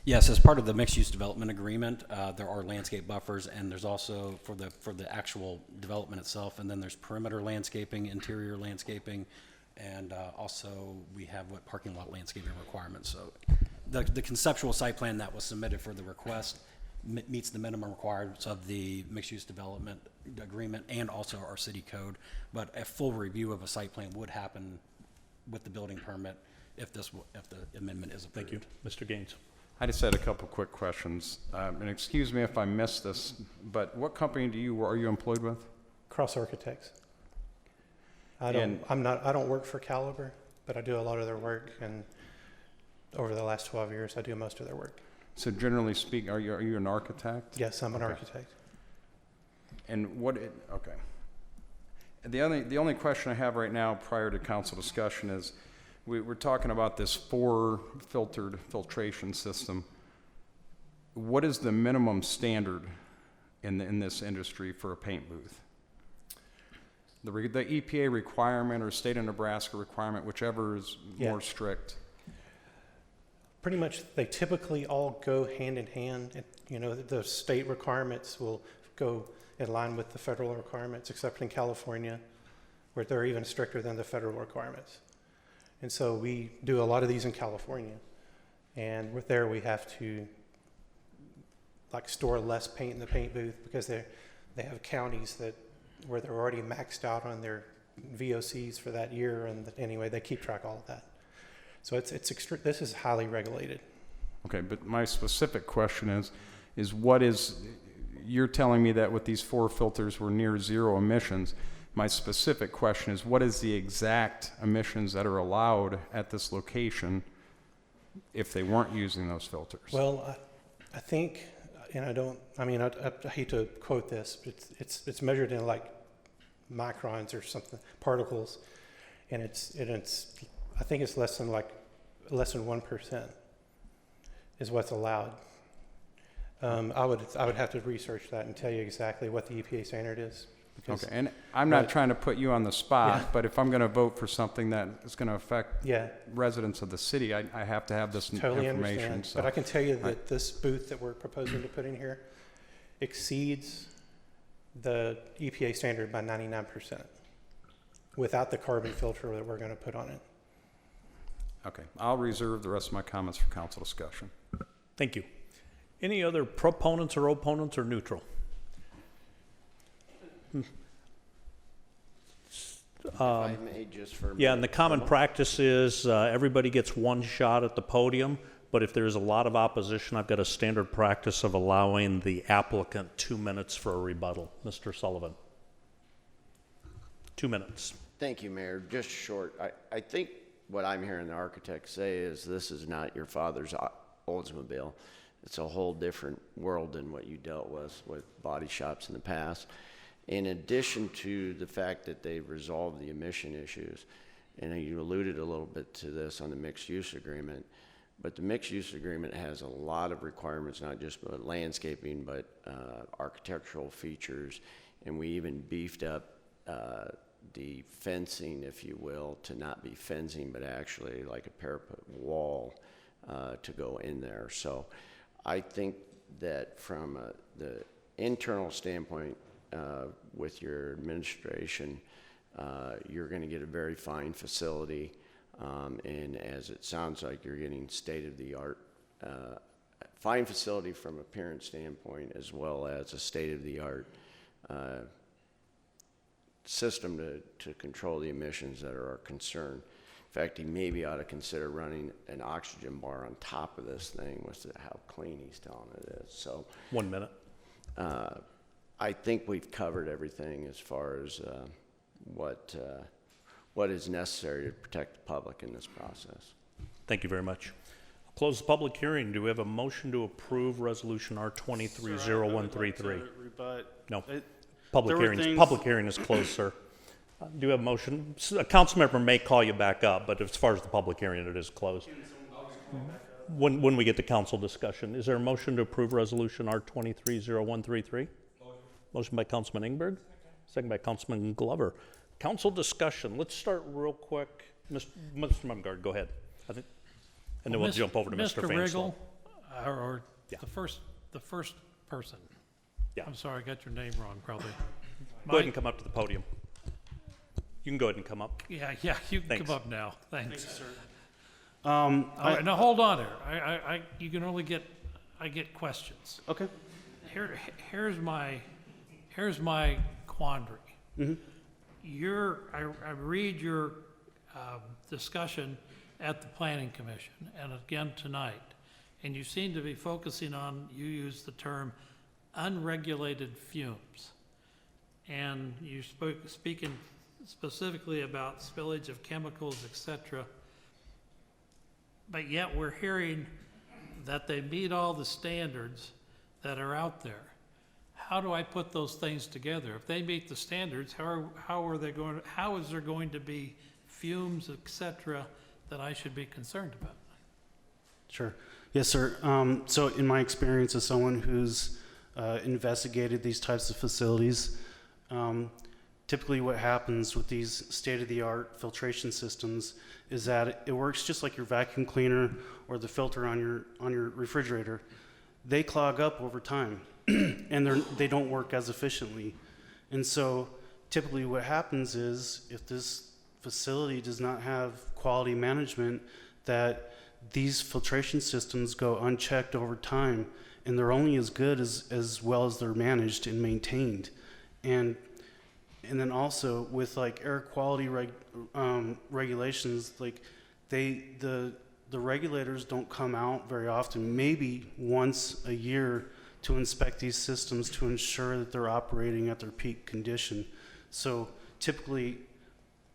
Yes, as part of the mixed-use development agreement, there are landscape buffers, and there's also for the actual development itself, and then there's perimeter landscaping, interior landscaping, And also, we have what parking lot landscaping requirements. So the conceptual site plan that was submitted for the request meets the minimum requirements of the mixed-use development agreement and also our city code. But a full review of a site plan would happen with the building permit if the amendment is approved. Thank you. Mr. Gaines. I just had a couple quick questions. And excuse me if I missed this, but what company are you employed with? Cross Architects. I And- don't work for Caliber, but I do a lot of their work, and over the last 12 years, I do most of their work. So generally speaking, are you an architect? Yes, I'm an Okay. architect. And okay. The only question I have right now prior to council discussion is, we're talking about this 4 filtered filtration system. What is the minimum standard in this industry for a paint booth? The EPA requirement or state of Nebraska requirement, whichever is more strict. Pretty much, they typically all go hand in hand. You know, the state requirements will go in line with the federal requirements, except in California, where they're even stricter than the federal requirements. And so we do a lot of these in California. And with there, we have to like store less paint in the paint booth because they have counties where they're already maxed out on their VOCs for that year. And anyway, they keep track of all of that. So this is highly regulated. Okay, but my specific question is what is, you're telling me that with these 4 filters we're near 0 emissions. My specific question is, what is the exact emissions that are allowed at this location if they weren't using those filters? Well, I think, and I hate to quote this, but it's measured in like microns or something, particles, and I think it's less than 1% is what's allowed. I would have to research that and tell you exactly what the EPA standard is. Okay, and I'm not trying to put you on the spot, but if I'm going to vote for something that is going to affect residents of the city, I have to have this totally information. Understand. So. But I can tell you that this booth that we're proposing to put in here exceeds the EPA standard by 99% without the carbon filter that we're going to put on it. Okay, I'll reserve the rest of my comments for council discussion. Thank you. Any other proponents or opponents or neutral? If I may, just for a Yeah, and minute. the common practice is everybody gets one shot at the podium, but if there's a lot of opposition, I've got a standard practice of allowing the applicant 2 minutes for a rebuttal. Mr. Sullivan. 2 minutes. Thank you, Mayor. Just short. I think what I'm hearing the architect say is this is not your father's Oldsmobile. It's a whole different world than what you dealt with body shops in the past. In addition to the fact that they've resolved the emission issues, and you alluded a little bit to this on the mixed-use agreement, but the mixed-use agreement has a lot of requirements, not just landscaping, but architectural features, and we even beefed up the fencing, if you will, to not be fencing, but actually like a parapet wall to go in there. So I think that from the internal standpoint, with your administration, you're going to get a very fine facility, and as it sounds like you're getting state-of-the-art, fine facility from appearance standpoint, as well as a state-of-the-art system to control the emissions that are our concern. In fact, he maybe ought to consider running an oxygen bar on top of this thing with how clean he's telling it is. So 1 minute. I think we've covered everything as far as what is necessary to protect the public in this process. Thank you very much. I'll close the public hearing. Do we have a motion to approve Resolution R230133? No. Public hearing is closed, sir. Do you have a motion? A council member may call you back up, but as far as the public hearing, it is closed. When we get to council discussion, is there a motion to approve Resolution R230133? Motion by Councilman Ingberg, second by Councilman Glover. Council discussion. Let's start real quick. Mr. Mumgard, go ahead. And then we'll jump over to Mr. Fanslow. Or the first person. Yeah. I'm sorry, I got your name wrong, probably. Go ahead and come up to the podium. You can go ahead and come up. Yeah, you can Thanks. come up now. Thanks. sir. All right, now hold on there. You can only I get questions. Okay. Here's my quandary. I read your discussion at the Planning Commission and again tonight, and you seem to be focusing on, you use the term unregulated fumes. And you speaking specifically about spillage of chemicals, et cetera. But yet we're hearing that they meet all the standards that are out there. How do I put those things together? If they meet the standards, how is there going to be fumes, et cetera, that I should be concerned about? Sure. Yes, sir. So in my experience as someone who's investigated these types of facilities, typically what happens with these state-of-the-art filtration systems is that it works just like your vacuum cleaner or the filter on your refrigerator. They clog up over time and they don't work as efficiently. And so typically what happens is if this facility does not have quality management, that these filtration systems go unchecked over time, and they're only as good as well as they're managed and maintained. And then also with like air quality regulations, like the regulators don't come out very often, maybe once a year, to inspect these systems to ensure that they're operating at their peak condition. So typically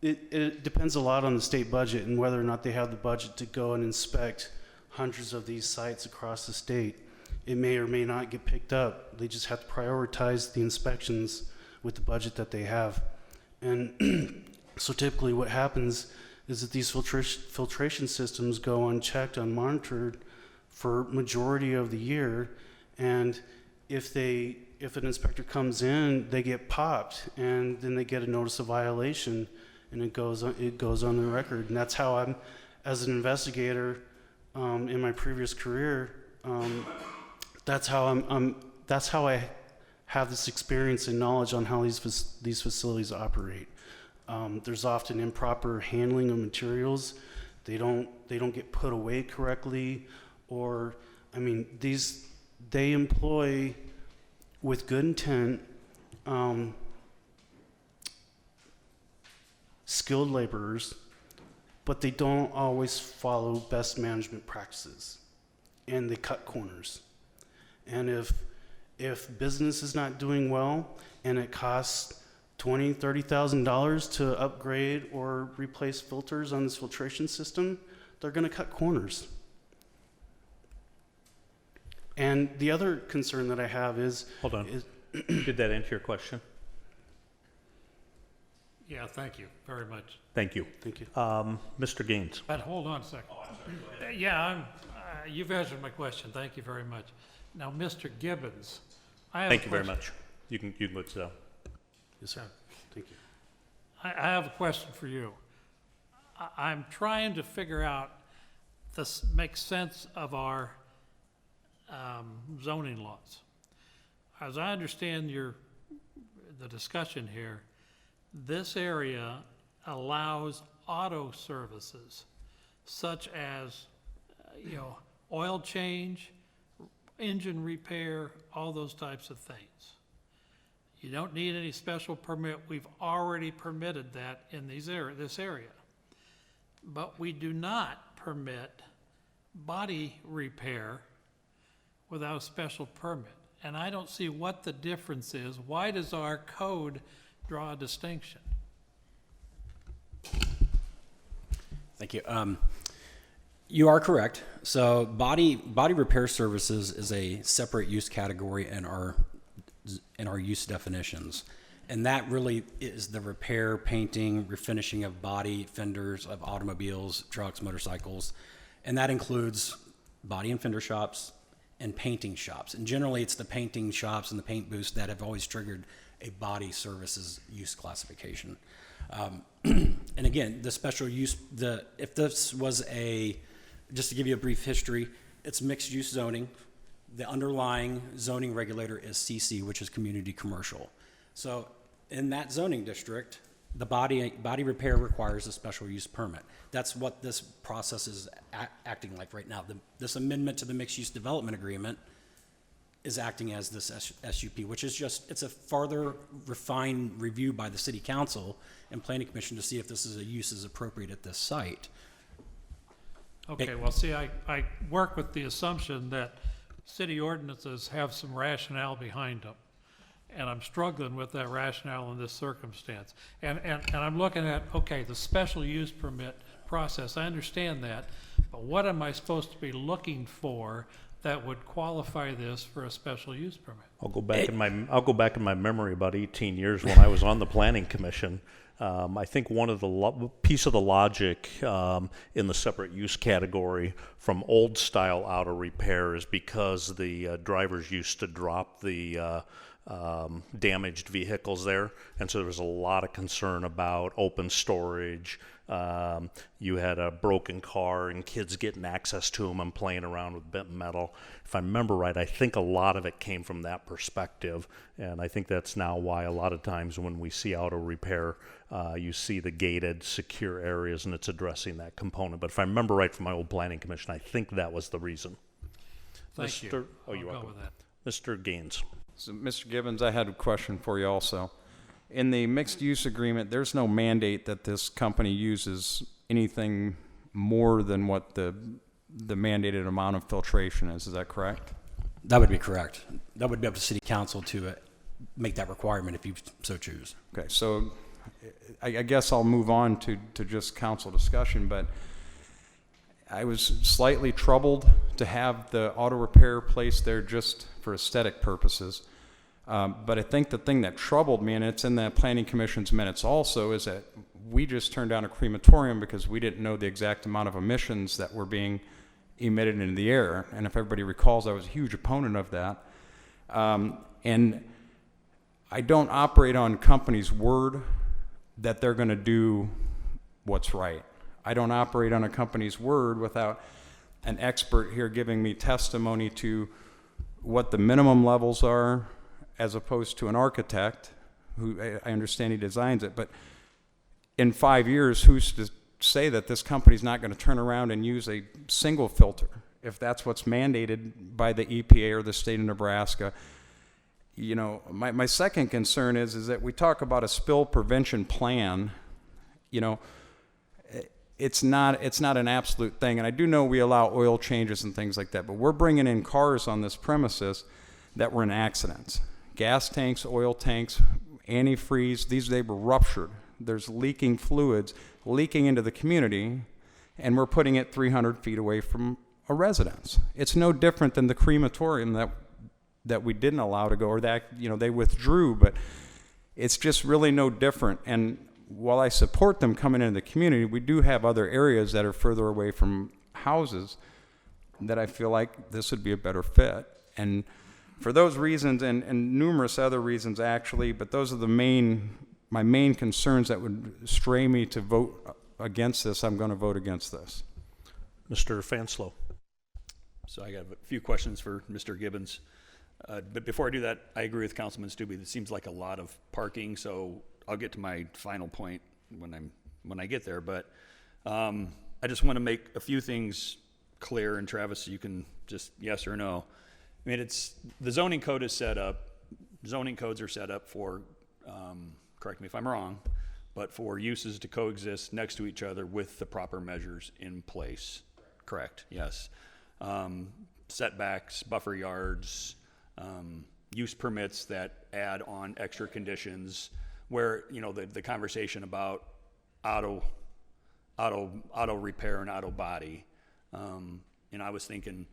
it depends a lot on the state budget and whether or not they have the budget to go and inspect hundreds of these sites across the state. It may or may not get picked up. They just have to prioritize the inspections with the budget that they have. And so typically what happens is that these filtration systems go unchecked, unmonitored for majority of the year. And if an inspector comes in, they get popped and then they get a notice of violation, and it goes on the record. And that's how I'm, as an investigator in my previous career, that's how I have this experience and knowledge on how these facilities operate. There's often improper handling of materials. They don't get put away correctly, or they employ with good intent skilled laborers, but they don't always follow best management practices, and they cut corners. And if business is not doing well and it costs $20,000, $30,000 to upgrade or replace filters on this filtration system, they're going to cut corners. And the other concern that I have is... Hold on. Did that answer your question? Yeah, thank you very much. Thank you. Thank you. Mr. Gaines. But hold on a second. Yeah, you've answered my question. Thank you very much. Now, Mr. Gibbons, I have Thank a you very question. much. You can go sit down. Yes, sir. Thank you. I have a question for you. I'm trying to figure out this makes sense of our zoning laws. As I understand the discussion here, this area allows auto services such as oil change, engine repair, all those types of things. You don't need any special permit. We've already permitted that in this area. But we do not permit body repair without a special permit. And I don't see what the difference is. Why does our code draw a distinction? Thank you. You are correct. So body repair services is a separate use category in our use definitions. And that really is the repair, painting, refinishing of body, fenders of automobiles, trucks, motorcycles. And that includes body and fender shops and painting shops. And generally it's the painting shops and the paint booths that have always triggered a body services use classification. And again, the special use, if this was just to give you a brief history, it's mixed use zoning. The underlying zoning regulator is CC, which is community commercial. So in that zoning district, The body repair requires a special use permit. That's what this process is acting like right now. This amendment to the mixed use development agreement is acting as this SUP, which is it's a farther refined review by the city council and planning commission to see if this is a use is appropriate at this site. Okay, well, see, I work with the assumption that city ordinances have some rationale behind them. And I'm struggling with that rationale in this circumstance. And I'm looking at, okay, the special use permit process, I understand that, but what am I supposed to be looking for that would qualify this for a special use permit? I'll go back in my memory about 18 years when I was on the planning commission. I think one of the piece of the logic in the separate use category from old style auto repair is because the drivers used to drop the damaged vehicles there, and so there was a lot of concern about open storage. You had a broken car and kids getting access to them and playing around with bent metal. If I remember right, I think a lot of it came from that perspective, and I think that's now why a lot of times when we see auto repair, you see the gated, secure areas, and it's addressing that component. But if I remember right from my old planning commission, I think that was the reason. Thank you. Oh, you're I'll go welcome. with that. Mr. Gaines. So, Mr. Gibbons, I had a question for you also. In the mixed-use agreement, there's no mandate that this company uses anything more than what the mandated amount of filtration is. Is that correct? That would be correct. That would be up to city council to make that requirement if you so choose. Okay, so I guess I'll move on to just council discussion, but I was slightly troubled to have the auto repair place there just for aesthetic purposes. But I think the thing that troubled me, and it's in the planning commission's minutes also, is that we just turned down a crematorium because we didn't know the exact amount of emissions that were being emitted into the air. And if everybody recalls, I was a huge opponent of that. And I don't operate on company's word that they're going to do what's right. I don't operate on a company's word without an expert here giving me testimony to what the minimum levels are, as opposed to an architect who I understand he designs it. But in 5 years, who's to say that this company's not going to turn around and use a single filter if that's what's mandated by the EPA or the state of Nebraska? You know, my second concern is that we talk about a spill prevention plan. You know, it's not an absolute thing. And I do know we allow oil changes and things like that, but we're bringing in cars on this premises that were in accidents. Gas tanks, oil tanks, antifreeze, they were ruptured. There's leaking fluids leaking into the community, and we're putting it 300 feet away from a residence. It's no different than the crematorium that we didn't allow to go, or that, you know, they withdrew, but it's just really no different. And while I support them coming into the community, we do have other areas that are further away from houses that I feel like this would be a better fit. And for those reasons, and numerous other reasons actually, but those are my main concerns that would stray me to vote against this. I'm going to vote against this. Mr. Fanslow. So I got a few questions for Mr. Gibbons. But before I do that, I agree with Councilman Stubbe. It seems like a lot of parking, so I'll get to my final point when I get there. But I just want to make a few things clear, and Travis, you can just yes or no. I mean, the zoning code is set up. Zoning codes are set up for, correct me if I'm wrong, but for uses to coexist next to each other with the proper measures in place. Correct. Yes. Setbacks, buffer yards, use permits that add on extra conditions. Where, you know, the conversation about auto repair and auto body, and I was thinking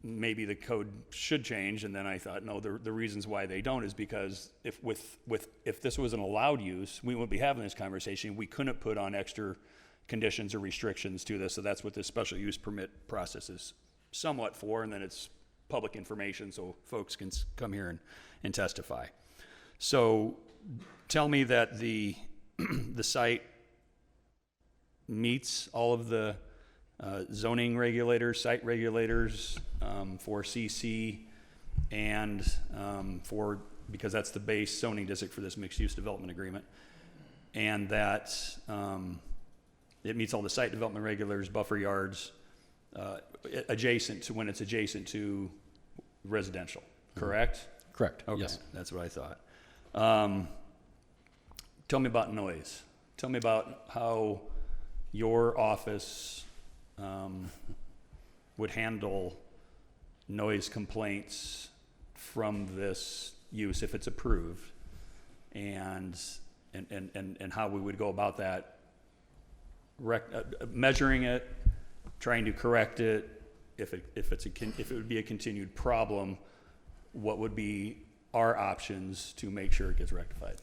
maybe the code should change, and then I thought, no, the reasons why they don't is because if this was an allowed use, we wouldn't be having this conversation. We couldn't put on extra conditions or restrictions to this, so that's what this special use permit process is somewhat for, and then it's public information so folks can come here and testify. So tell me that the site meets all of the zoning regulators, site regulators for CC, and because that's the base zoning district for this mixed-use development agreement. and that it meets all the site development regulars, buffer yards, adjacent to, when it's adjacent to residential, correct? Correct, Okay, yes. that's what I thought. Tell me about noise. Tell me about how your office would handle noise complaints from this use if it's approved, and how we would go about that, measuring it, trying to correct it. If it would be a continued problem, what would be our options to make sure it gets rectified?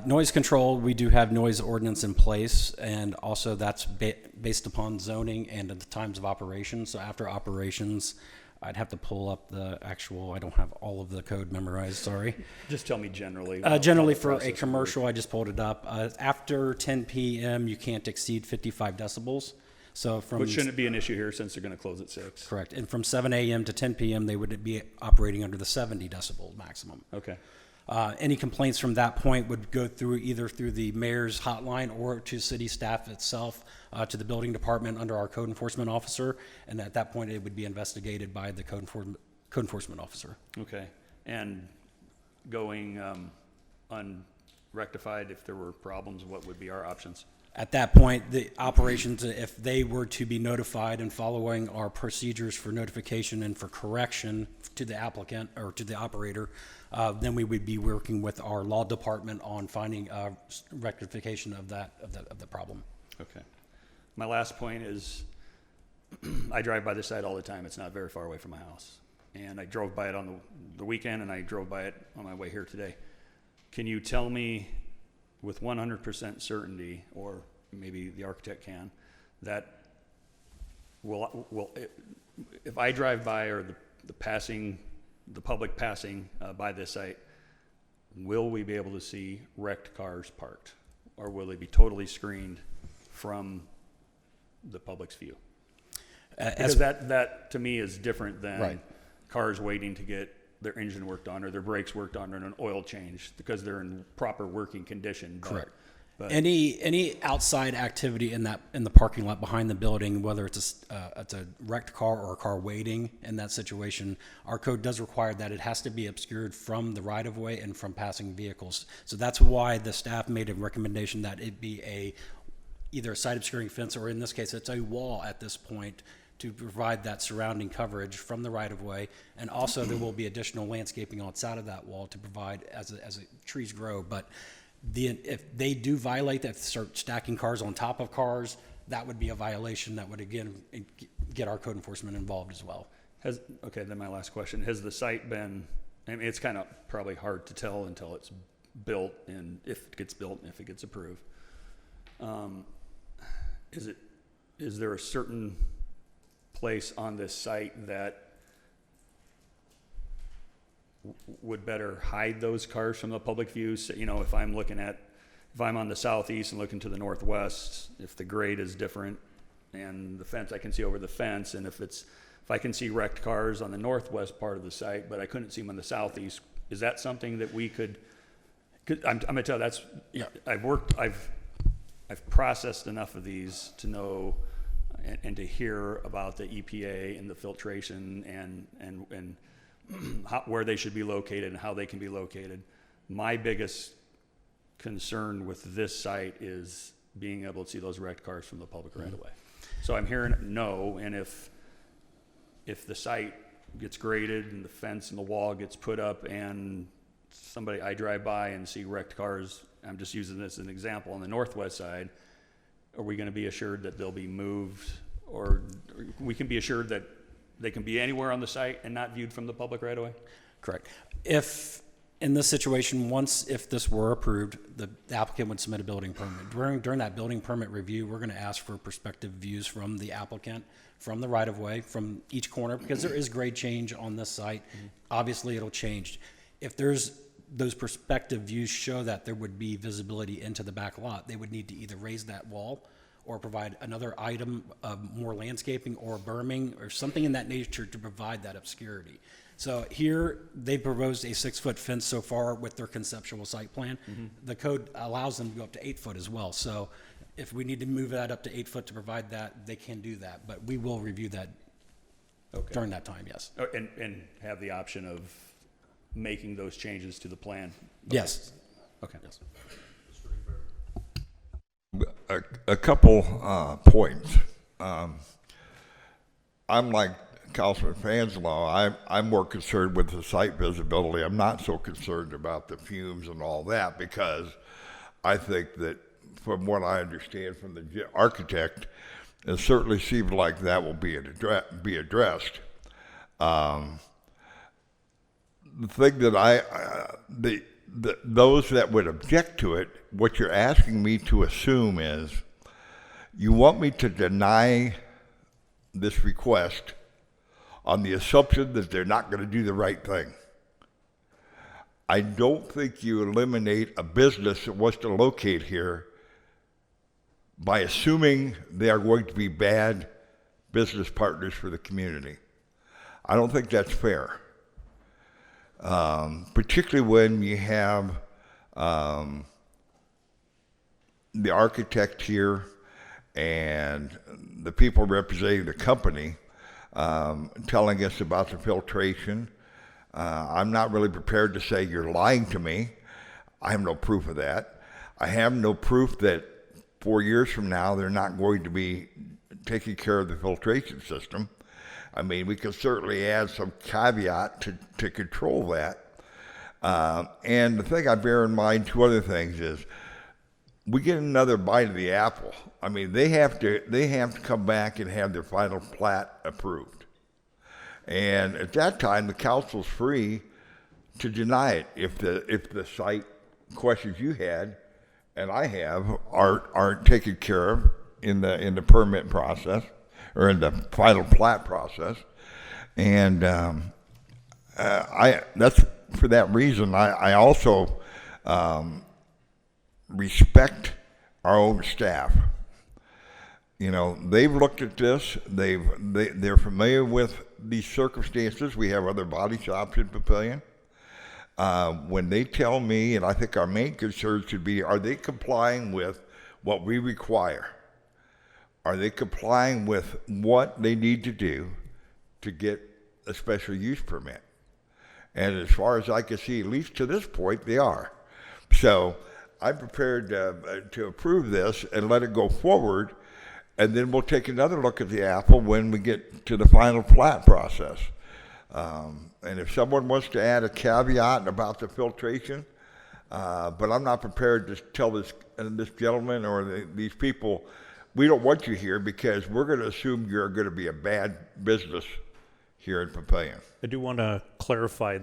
Noise control, we do have noise ordinance in place, and also that's based upon zoning and at the times of operation. So after operations, I'd have to pull up the actual, I don't have all of the code memorized, sorry. Just tell me generally. Generally for a commercial, I just pulled it up. After 10 p.m., you can't exceed 55 decibels. So from Which shouldn't be an issue here since they're going to close at 6. Correct. And from 7 a.m. to 10 p.m., they would be operating under the 70 decibel maximum. Okay. Any complaints from that point would go through either through the mayor's hotline or to city staff itself, to the building department under our code enforcement officer. And at that point, it would be investigated by the code enforcement officer. Okay. And going unrectified, if there were problems, what would be our options? At that point, the operations, if they were to be notified and following our procedures for notification and for correction to the applicant or to the operator, then we would be working with our law department on finding rectification of the problem. Okay. My last point is, I drive by this site all the time. It's not very far away from my house. And I drove by it on the weekend, and I drove by it on my way here today. Can you tell me with 100% certainty, or maybe the architect can, that if I drive by, or the public passing by this site, will we be able to see wrecked cars parked, or will they be totally screened from the public's view? Because that to me is different than Right. cars waiting to get their engine worked on or their brakes worked on or an oil change because they're in proper working condition. Correct. But Any outside activity in the parking lot behind the building, whether it's a wrecked car or a car waiting in that situation, our code does require that it has to be obscured from the right of way and from passing vehicles. So that's why the staff made a recommendation that it be either a side obscuring fence, or in this case, it's a wall at this point, to provide that surrounding coverage from the right of way. And also there will be additional landscaping outside of that wall to provide as trees grow. But if they do violate that, start stacking cars on top of cars, that would be a violation that would again get our code enforcement involved as well. Okay, then my last question, has the site been, I mean, it's kind of probably hard to tell until it's built, and if it gets built and if it gets approved. Is there a certain place on this site that would better hide those cars from the public view? So, you know, if I'm on the southeast and looking to the northwest, if the grade is different and the fence, I can see over the fence, and if I can see wrecked cars on the northwest part of the site, but I couldn't see them on the southeast, is that something that we could I'm gonna tell you, I've processed enough of these to know and to hear about the EPA and the filtration and where they should be located and how they can be located. My biggest concern with this site is being able to see those wrecked cars from the public right away. So I'm hearing no, and if the site gets graded and the fence and the wall gets put up and I drive by and see wrecked cars, I'm just using this as an example, on the northwest side, are we going to be assured that they'll be moved, or we can be assured that they can be anywhere on the site and not viewed from the public right away? Correct. If in this situation, if this were approved, the applicant would submit a building permit. During that building permit review, we're going to ask for perspective views from the applicant, from the right of way, from each corner, because there is grade change on this site. Obviously, it'll change. If those perspective views show that there would be visibility into the back lot, they would need to either raise that wall or provide another item of more landscaping or berming or something in that nature to provide that obscurity. So here, they proposed a 6-foot fence so far with their conceptual site plan. The code allows them to go up to 8 foot as well. So if we need to move that up to 8 foot to provide that, they can do that. But we will review that during that time, yes. Oh, and have the option of making those changes to the plan? Yes. Okay. Yes. A couple points. I'm like Councilman Fanslow. I'm more concerned with the site visibility. I'm not so concerned about the fumes and all that, because I think that, from what I understand from the architect, it certainly seems like that will be addressed. The thing that those that would object to it, what you're asking me to assume is, you want me to deny this request on the assumption that they're not going to do the right thing. I don't think you eliminate a business that wants to locate here by assuming they are going to be bad business partners for the community. I don't think that's fair. Particularly when you have the architect here and the people representing the company telling us about the filtration. I'm not really prepared to say you're lying to me. I have no proof of that. I have no proof that 4 years from now they're not going to be taking care of the filtration system. I mean, we can certainly add some caveat to control that. And the thing I bear in mind, two other things, is we get another bite of the apple. I mean, they have to come back and have their final plat approved. And at that time, the council's free to deny it if the site questions you had and I have aren't taken care of in the permit process or in the final plat process. And that's for that reason. I also respect our own staff. You know, they've looked at this. They're familiar with these circumstances. We have other body shops in Papillion. When they tell me, and I think our main concern should be, are they complying with what we require? Are they complying with what they need to do to get a special use permit? And as far as I can see, at least to this point, they are. So I'm prepared to approve this and let it go forward, and then we'll take another look at the apple when we get to the final plat process. And if someone wants to add a caveat about the filtration, but I'm not prepared to tell this gentleman or these people, we don't want you here because we're going to assume you're going to be a bad business here in Papillion. I do want to clarify,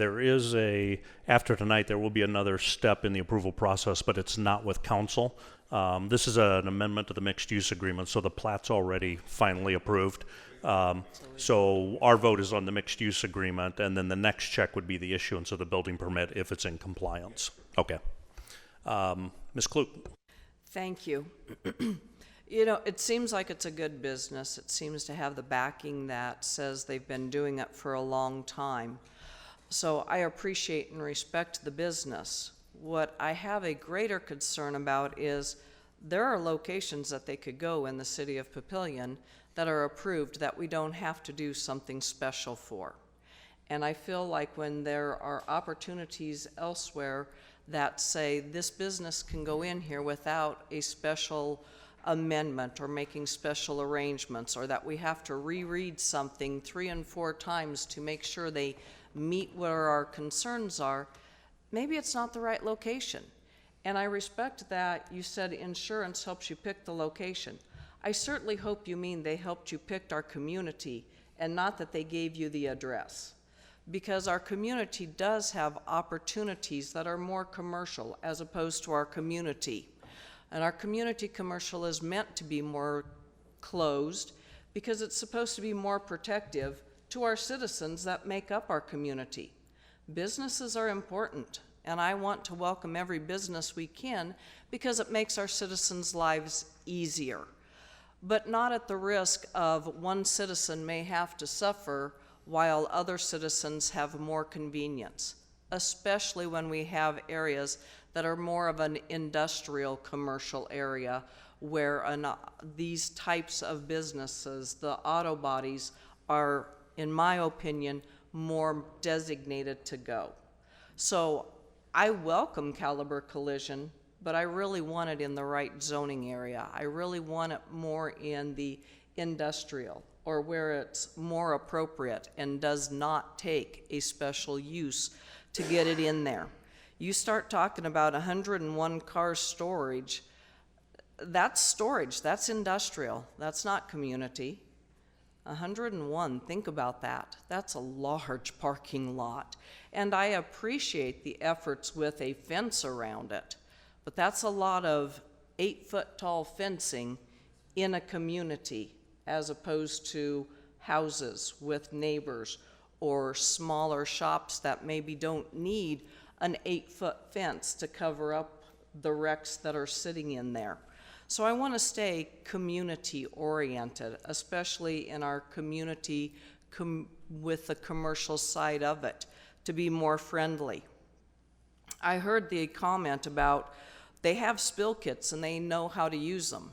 after tonight, there will be another step in the approval process, but it's not with council. This is an amendment to the mixed use agreement, so the plat's already finally approved. So our vote is on the mixed use agreement, and then the next check would be the issuance of the building permit if it's in compliance. Okay. Ms. Klug. Thank you. You know, it seems like it's a good business. It seems to have the backing that says they've been doing it for a long time. So I appreciate and respect the business. What I have a greater concern about is there are locations that they could go in the city of Papillion that are approved that we don't have to do something special for. And I feel like when there are opportunities elsewhere that say this business can go in here without a special amendment or making special arrangements, or that we have to reread something 3 and 4 times to make sure they meet where our concerns are, maybe it's not the right location. And I respect that you said insurance helps you pick the location. I certainly hope you mean they helped you pick our community and not that they gave you the address. Because our community does have opportunities that are more commercial as opposed to our community. And our community commercial is meant to be more closed because it's supposed to be more protective to our citizens that make up our community. Businesses are important, and I want to welcome every business we can because it makes our citizens' lives easier. but not at the risk of one citizen may have to suffer while other citizens have more convenience, especially when we have areas that are more of an industrial commercial area where these types of businesses, the auto bodies, are, in my opinion, more designated to go. So I welcome caliber collision, but I really want it in the right zoning area. I really want it more in the industrial, or where it's more appropriate and does not take a special use to get it in there. You start talking about 101 car storage, that's storage, that's industrial, that's not community. 101, think about that. That's a large parking lot. And I appreciate the efforts with a fence around it, but that's a lot of 8-foot tall fencing in a community as opposed to houses with neighbors or smaller shops that maybe don't need an 8-foot fence to cover up the wrecks that are sitting in there. So I want to stay community oriented, especially in our community with the commercial side of it, to be more friendly. I heard the comment about they have spill kits and they know how to use them.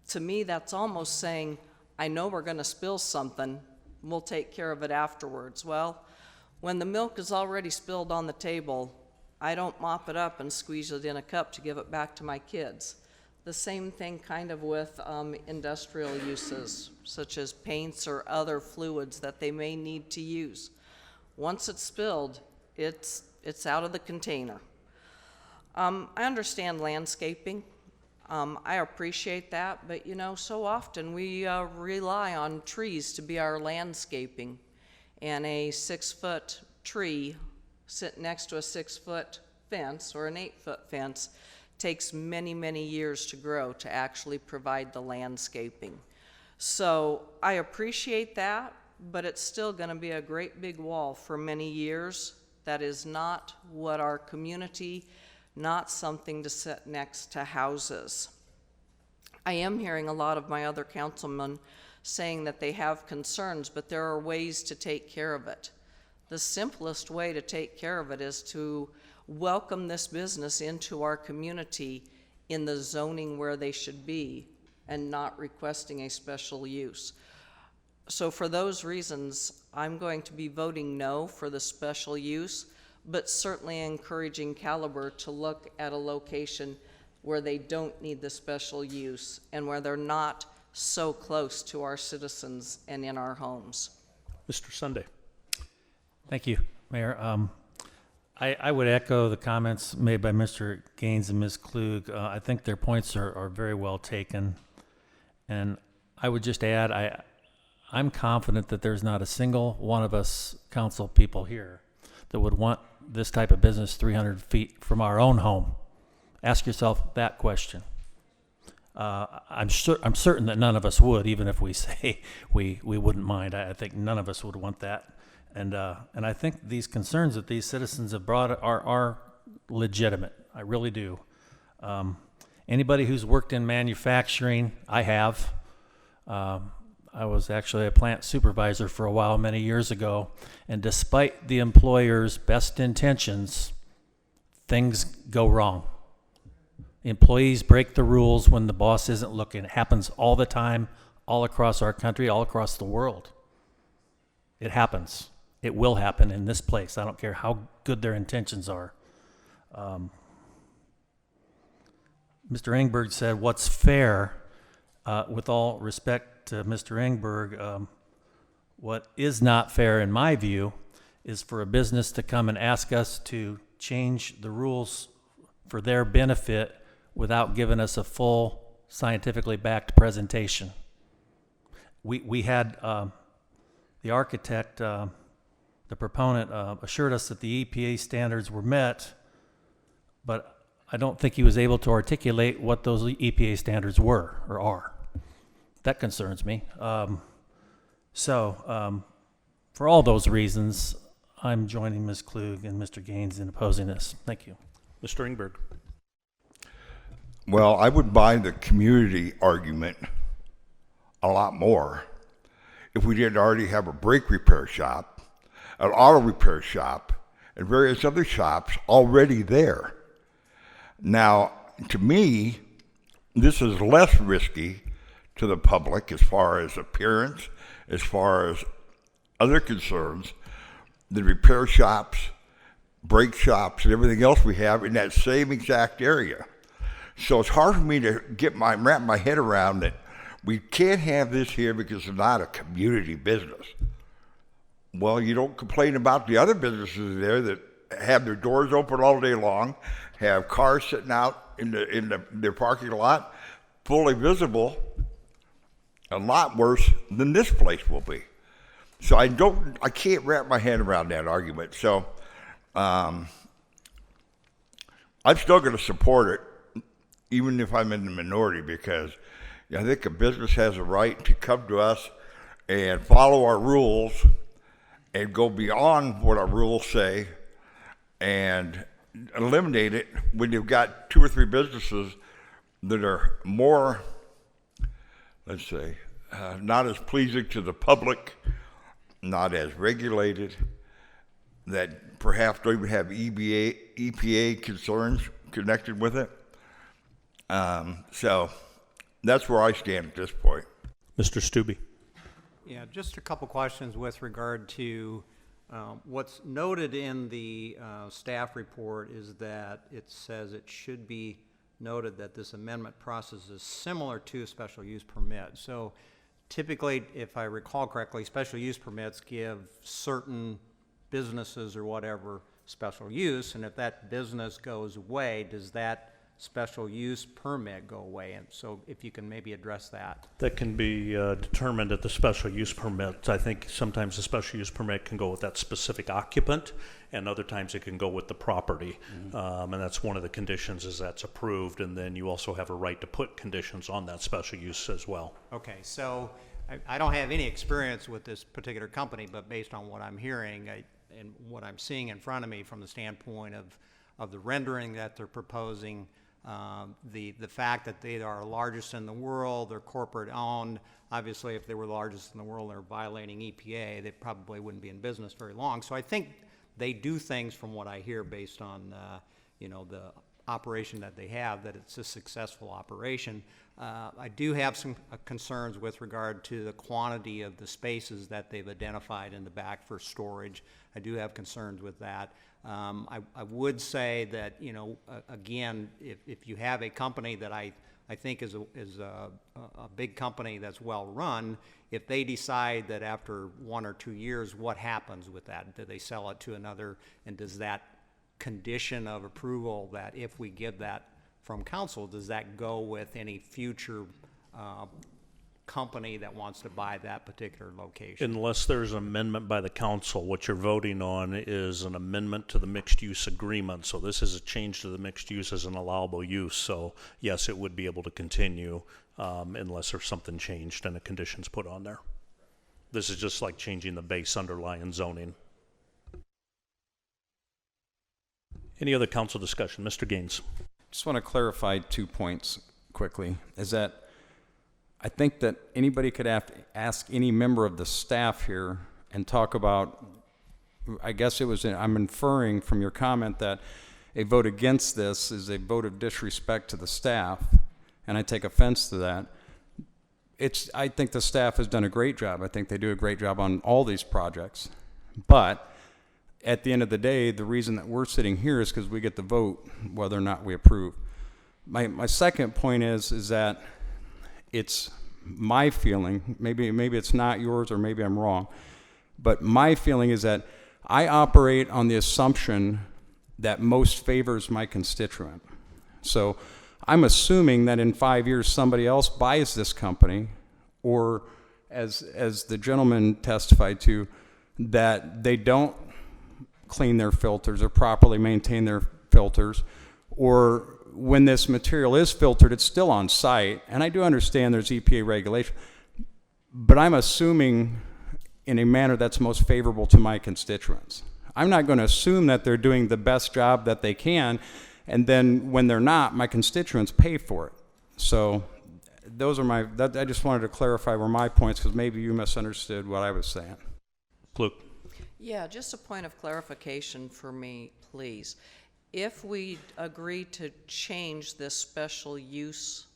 To me, that's almost saying, I know we're going to spill something, we'll take care of it afterwards. Well, when the milk is already spilled on the table, I don't mop it up and squeeze it in a cup to give it back to my kids. The same thing kind of with industrial uses, such as paints or other fluids that they may need to use. Once it's spilled, it's out of the container. I understand landscaping. I appreciate that, but you know, so often we rely on trees to be our landscaping, and a 6-foot tree sit next to a 6-foot fence or an 8-foot fence takes many, many years to grow to actually provide the landscaping. So I appreciate that, but it's still going to be a great big wall for many years. That is not what our community, not something to sit next to houses. I am hearing a lot of my other councilmen saying that they have concerns, but there are ways to take care of it. The simplest way to take care of it is to welcome this business into our community in the zoning where they should be and not requesting a special use. So for those reasons, I'm going to be voting no for the special use, but certainly encouraging Caliber to look at a location where they don't need the special use and where they're not so close to our citizens and in our homes. Mr. Sunday. Thank you, Mayor. I would echo the comments made by Mr. Gaines and Ms. Klug. I think their points are very well taken. And I would just add, I'm confident that there's not a single one of us council people here that would want this type of business 300 feet from our own home. Ask yourself that question. I'm certain that none of us would, even if we say we wouldn't mind. I think none of us would want that. And I think these concerns that these citizens have brought are legitimate. I really do. Anybody who's worked in manufacturing, I have. I was actually a plant supervisor for a while many years ago, and despite the employer's best intentions, things go wrong. Employees break the rules when the boss isn't looking. It happens all the time, all across our country, all across the world. It happens. It will happen in this place. I don't care how good their intentions are. Mr. Engberg said, what's fair? With all respect to Mr. Engberg, what is not fair in my view is for a business to come and ask us to change the rules for their benefit without giving us a full scientifically backed presentation. We had the architect, the proponent, assured us that the EPA standards were met, but I don't think he was able to articulate what those EPA standards were or are. That concerns me. So for all those reasons, I'm joining Ms. Klug and Mr. Gaines in opposing this. Thank you. Mr. Engberg. Well, I would buy the community argument a lot more if we didn't already have a brake repair shop, an auto repair shop, and various other shops already there. Now, to me, this is less risky to the public as far as appearance, as far as other concerns, the repair shops, brake shops, and everything else we have in that same exact area. So it's hard for me to wrap my head around that we can't have this here because it's not a community business. Well, you don't complain about the other businesses there that have their doors open all day long, have cars sitting out in their parking lot, fully visible, a lot worse than this place will be. So I can't wrap my head around that argument. So I'm still going to support it, even if I'm in the minority, because I think a business has a right to come to us and follow our rules and go beyond what our rules say and eliminate it when you've got 2 or 3 businesses that are more, let's say, not as pleasing to the public, not as regulated, that perhaps don't even have EPA concerns connected with it. So that's where I stand at this point. Mr. Stubbe. Yeah, just a couple questions with regard to what's noted in the staff report is that it says it should be noted that this amendment process is similar to a special use permit. So typically, if I recall correctly, special use permits give certain businesses or whatever special use, and if that business goes away, does that special use permit go away? And so if you can maybe address that. That can be determined at the special use permit. I think sometimes the special use permit can go with that specific occupant, and other times it can go with the property. And that's one of the conditions, is that's approved, and then you also have a right to put conditions on that special use as well. Okay, so I don't have any experience with this particular company, but based on what I'm hearing and what I'm seeing in front of me from the standpoint of the rendering that they're proposing, the fact that they are largest in the world, they're corporate owned. Obviously, if they were largest in the world and they're violating EPA, they probably wouldn't be in business very long. So I think they do things, from what I hear, based on the operation that they have, that it's a successful operation. I do have some concerns with regard to the quantity of the spaces that they've identified in the back for storage. I do have concerns with that. I would say that, again, if you have a company that I think is a big company that's well run, if they decide that after 1 or 2 years, what happens with that? Do they sell it to another, and does that condition of approval, that if we give that from council, does that go with any future company that wants to buy that particular location? Unless there's an amendment by the council, what you're voting on is an amendment to the mixed use agreement. So this is a change to the mixed use as an allowable use. So yes, it would be able to continue unless there's something changed and a condition's put on there. This is just like changing the base underlying zoning. Any other council discussion? Mr. Gaines. Just want to clarify 2 points quickly. Is that I think that anybody could ask any member of the staff here and talk about, I guess it was, I'm inferring from your comment that a vote against this is a vote of disrespect to the staff, and I take offense to that. I think the staff has done a great job. I think they do a great job on all these projects. But at the end of the day, the reason that we're sitting here is because we get the vote whether or not we approve. My second point is that it's my feeling, maybe it's not yours or maybe I'm wrong, but my feeling is that I operate on the assumption that most favors my constituent. So I'm assuming that in 5 years somebody else buys this company, or as the gentleman testified to, that they don't clean their filters or properly maintain their filters, or when this material is filtered, it's still on site. And I do understand there's EPA regulation, but I'm assuming in a manner that's most favorable to my constituents. I'm not going to assume that they're doing the best job that they can and then when they're not, my constituents pay for it. So those are I just wanted to clarify where my points, because maybe you misunderstood what I was saying. Luke? Yeah, just a point of clarification for me, please. If we agree to change this special use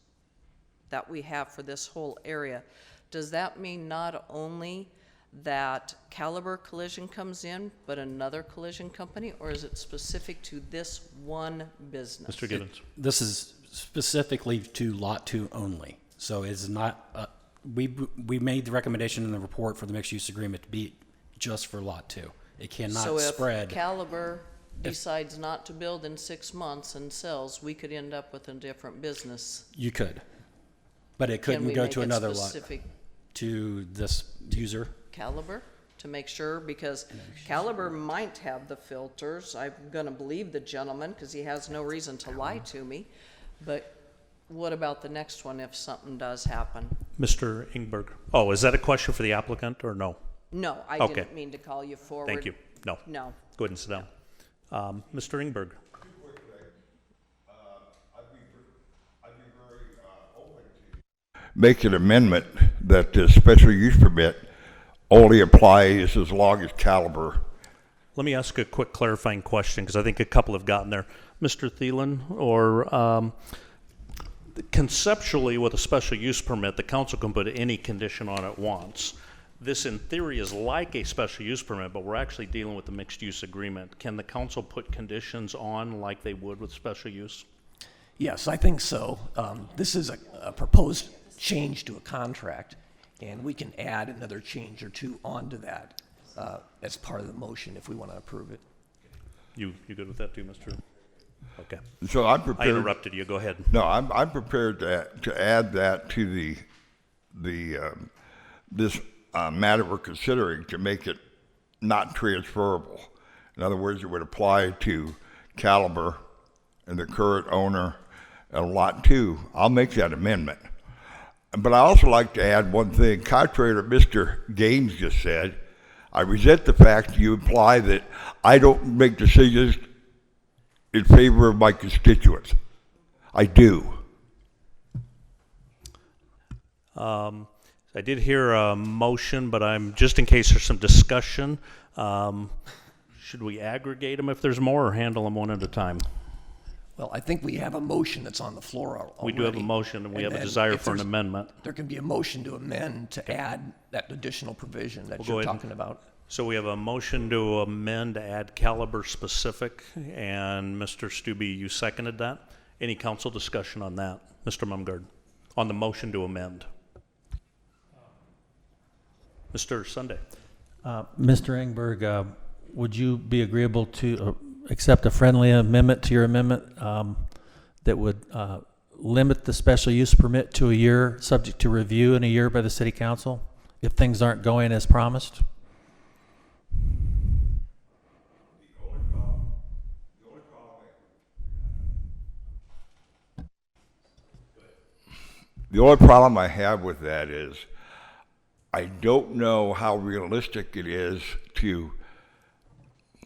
that we have for this whole area, does that mean not only that Caliber Collision comes in, but another collision company, or is it specific to this one business? Mr. Gibbons? This is specifically to Lot 2 only. So it's not, we made the recommendation in the report for the mixed-use agreement to be just for Lot 2. It cannot spread. So if Caliber decides not to build in 6 months and sells, we could end up with a different business. You could, but it couldn't go to another lot. To this user? Caliber, to make sure, because Caliber might have the filters. I'm gonna believe the gentleman, because he has no reason to lie to me. But what about the next one if something does happen? Mr. Ingberg? Oh, is that a question for the applicant or no? No, I Okay. didn't mean to call you forward. Thank you. No. No. Go ahead and sit down. Mr. Ingberg? Make an amendment that the special use permit only applies as long as Caliber. Let me ask a quick clarifying question, because I think a couple have gotten there. Mr. Thielen, or conceptually with a special use permit, the council can put any condition on it once. This in theory is like a special use permit, but we're actually dealing with the mixed use agreement. Can the council put conditions on like they would with special use? Yes, I think so. This is a proposed change to a contract, and we can add another change or two onto that as part of the motion if we want to approve it. You good with that too, Mr.? Okay. So I'm prepared. I interrupted you. Go ahead. No, I'm prepared to add that to this matter we're considering, to make it not transferable. In other words, it would apply to Caliber and the current owner and Lot 2. I'll make that amendment. But I also like to add one thing. Contrary to what Mr. Gaines just said, I resent the fact you imply that I don't make decisions in favor of my constituents. I do. I did hear a motion, but I'm just in case there's some discussion. Should we aggregate them if there's more, or handle them one at a time? Well, I think we have a motion that's on the floor already. We do have a motion, and we have a desire for an amendment. There can be a motion to amend to add that additional provision that you're talking about. So we have a motion to amend to add Caliber specific, and Mr. Stubbe, you seconded that. Any council discussion on that? Mr. Mumgard, on the motion to amend. Mr. Sunday. Mr. Engberg, would you be agreeable to accept a friendly amendment to your amendment that would limit the special use permit to a year, subject to review in a year by the city council, if things aren't going as promised? The only problem I have with that is I don't know how realistic it is to,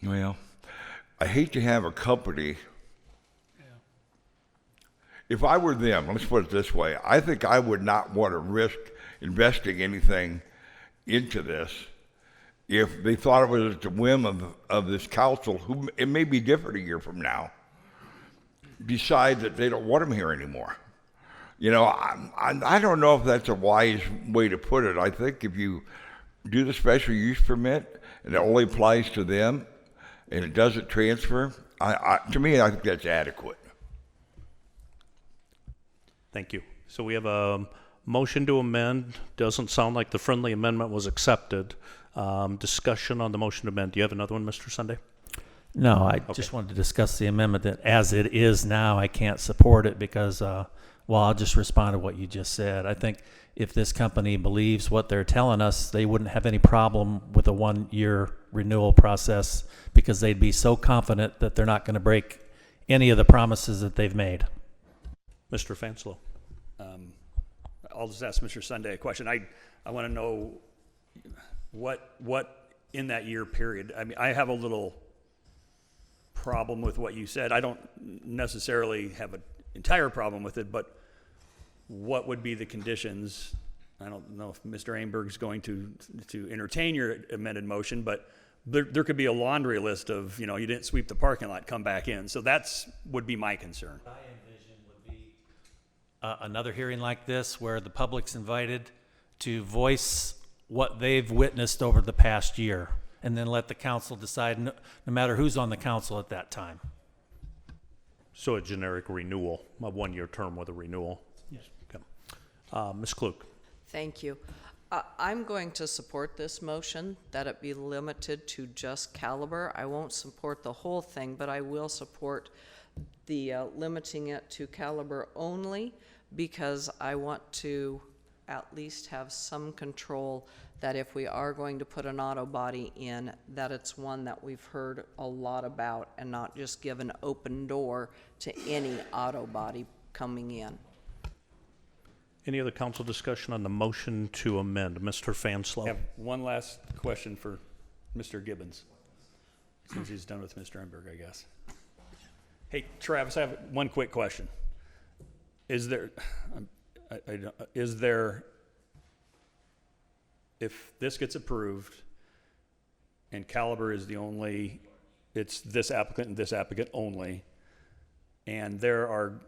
well, I hate to have a company. If I were them, let's put it this way, I think I would not want to risk investing anything into this if they thought it was at the whim of this council, who it may be different a year from now, decide that they don't want them here anymore. You know, I don't know if that's a wise way to put it. I think if you do the special use permit and it only applies to them and it doesn't transfer, to me, I think that's adequate. Thank you. So we have a motion to amend. Doesn't sound like the friendly amendment was accepted. Discussion on the motion to amend. Do you have another one, Mr. Sunday? No, I just wanted to discuss the amendment that as it is now, I can't support it because, well, I'll just respond to what you just said. I think if this company believes what they're telling us, they wouldn't have any problem with a 1-year renewal process because they'd be so confident that they're not going to break any of the promises that they've made. Mr. Fanslow. I'll just ask Mr. Sunday a question. I want to know what in that year period, I mean, I have a little problem with what you said. I don't necessarily have an entire problem with it, but what would be the conditions? I don't know if Mr. Aimberg's going to entertain your amended motion, but there could be a laundry list of, you didn't sweep the parking lot, come back in. So would be my concern. What I envision would be another hearing like this where the public's invited to voice what they've witnessed over the past year, and then let the council decide, no matter who's on the council at that time. So a generic renewal, a one-year term with a renewal? Yes. Okay. Ms. Klug? Thank you. I'm going to support this motion, that it be limited to just Caliber. I won't support the whole thing, but I will support the limiting it to Caliber only, because I want to at least have some control that if we are going to put an auto body in, that it's one that we've heard a lot about and not just give an open door to any auto body coming in. Any other council discussion on the motion to amend? Mr. Fanslow? I have one last question for Mr. Gibbons, since he's done with Mr. Aimberg, I guess. Hey, Travis, I have one quick question. Is there, if this gets approved and Caliber is the only, it's this applicant and this applicant only, and there are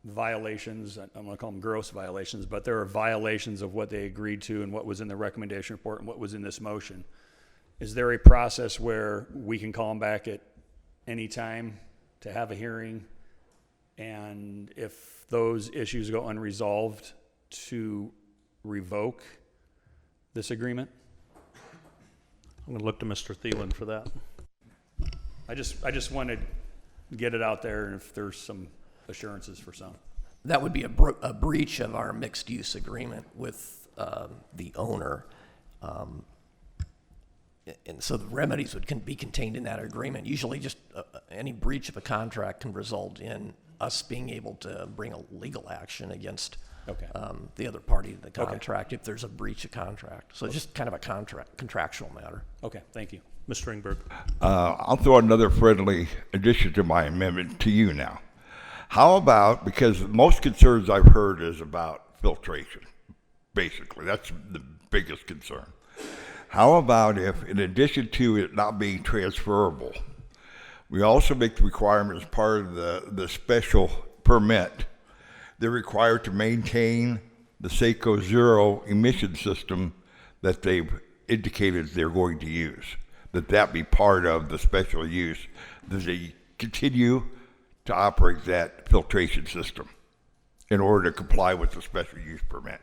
violations, I'm going to call them gross violations, but there are violations of what they agreed to and what was in the recommendation report and what was in this motion, is there a process where we can call them back at any time to have a hearing, and if those issues go unresolved, to revoke this agreement? I'm going to look to Mr. Thielen for that. I just wanted to get it out there, and if there's some assurances for some. That would be a breach of our mixed-use agreement with the owner. And so the remedies would be contained in that agreement. Usually just any breach of a contract can result in us being able to bring a legal action against the other party to the contract if there's a breach of contract. So it's just kind of a contractual matter. Okay, thank you. Mr. Ingberg? I'll throw another friendly addition to my amendment to you now. How about, because most concerns I've heard is about filtration, basically. That's the biggest concern. How about if, in addition to it not being transferable, we also make the requirements part of the special permit, they're required to maintain the SACO zero emission system that they've indicated they're going to use, that be part of the special use, that they continue to operate that filtration system in order to comply with the special use permit.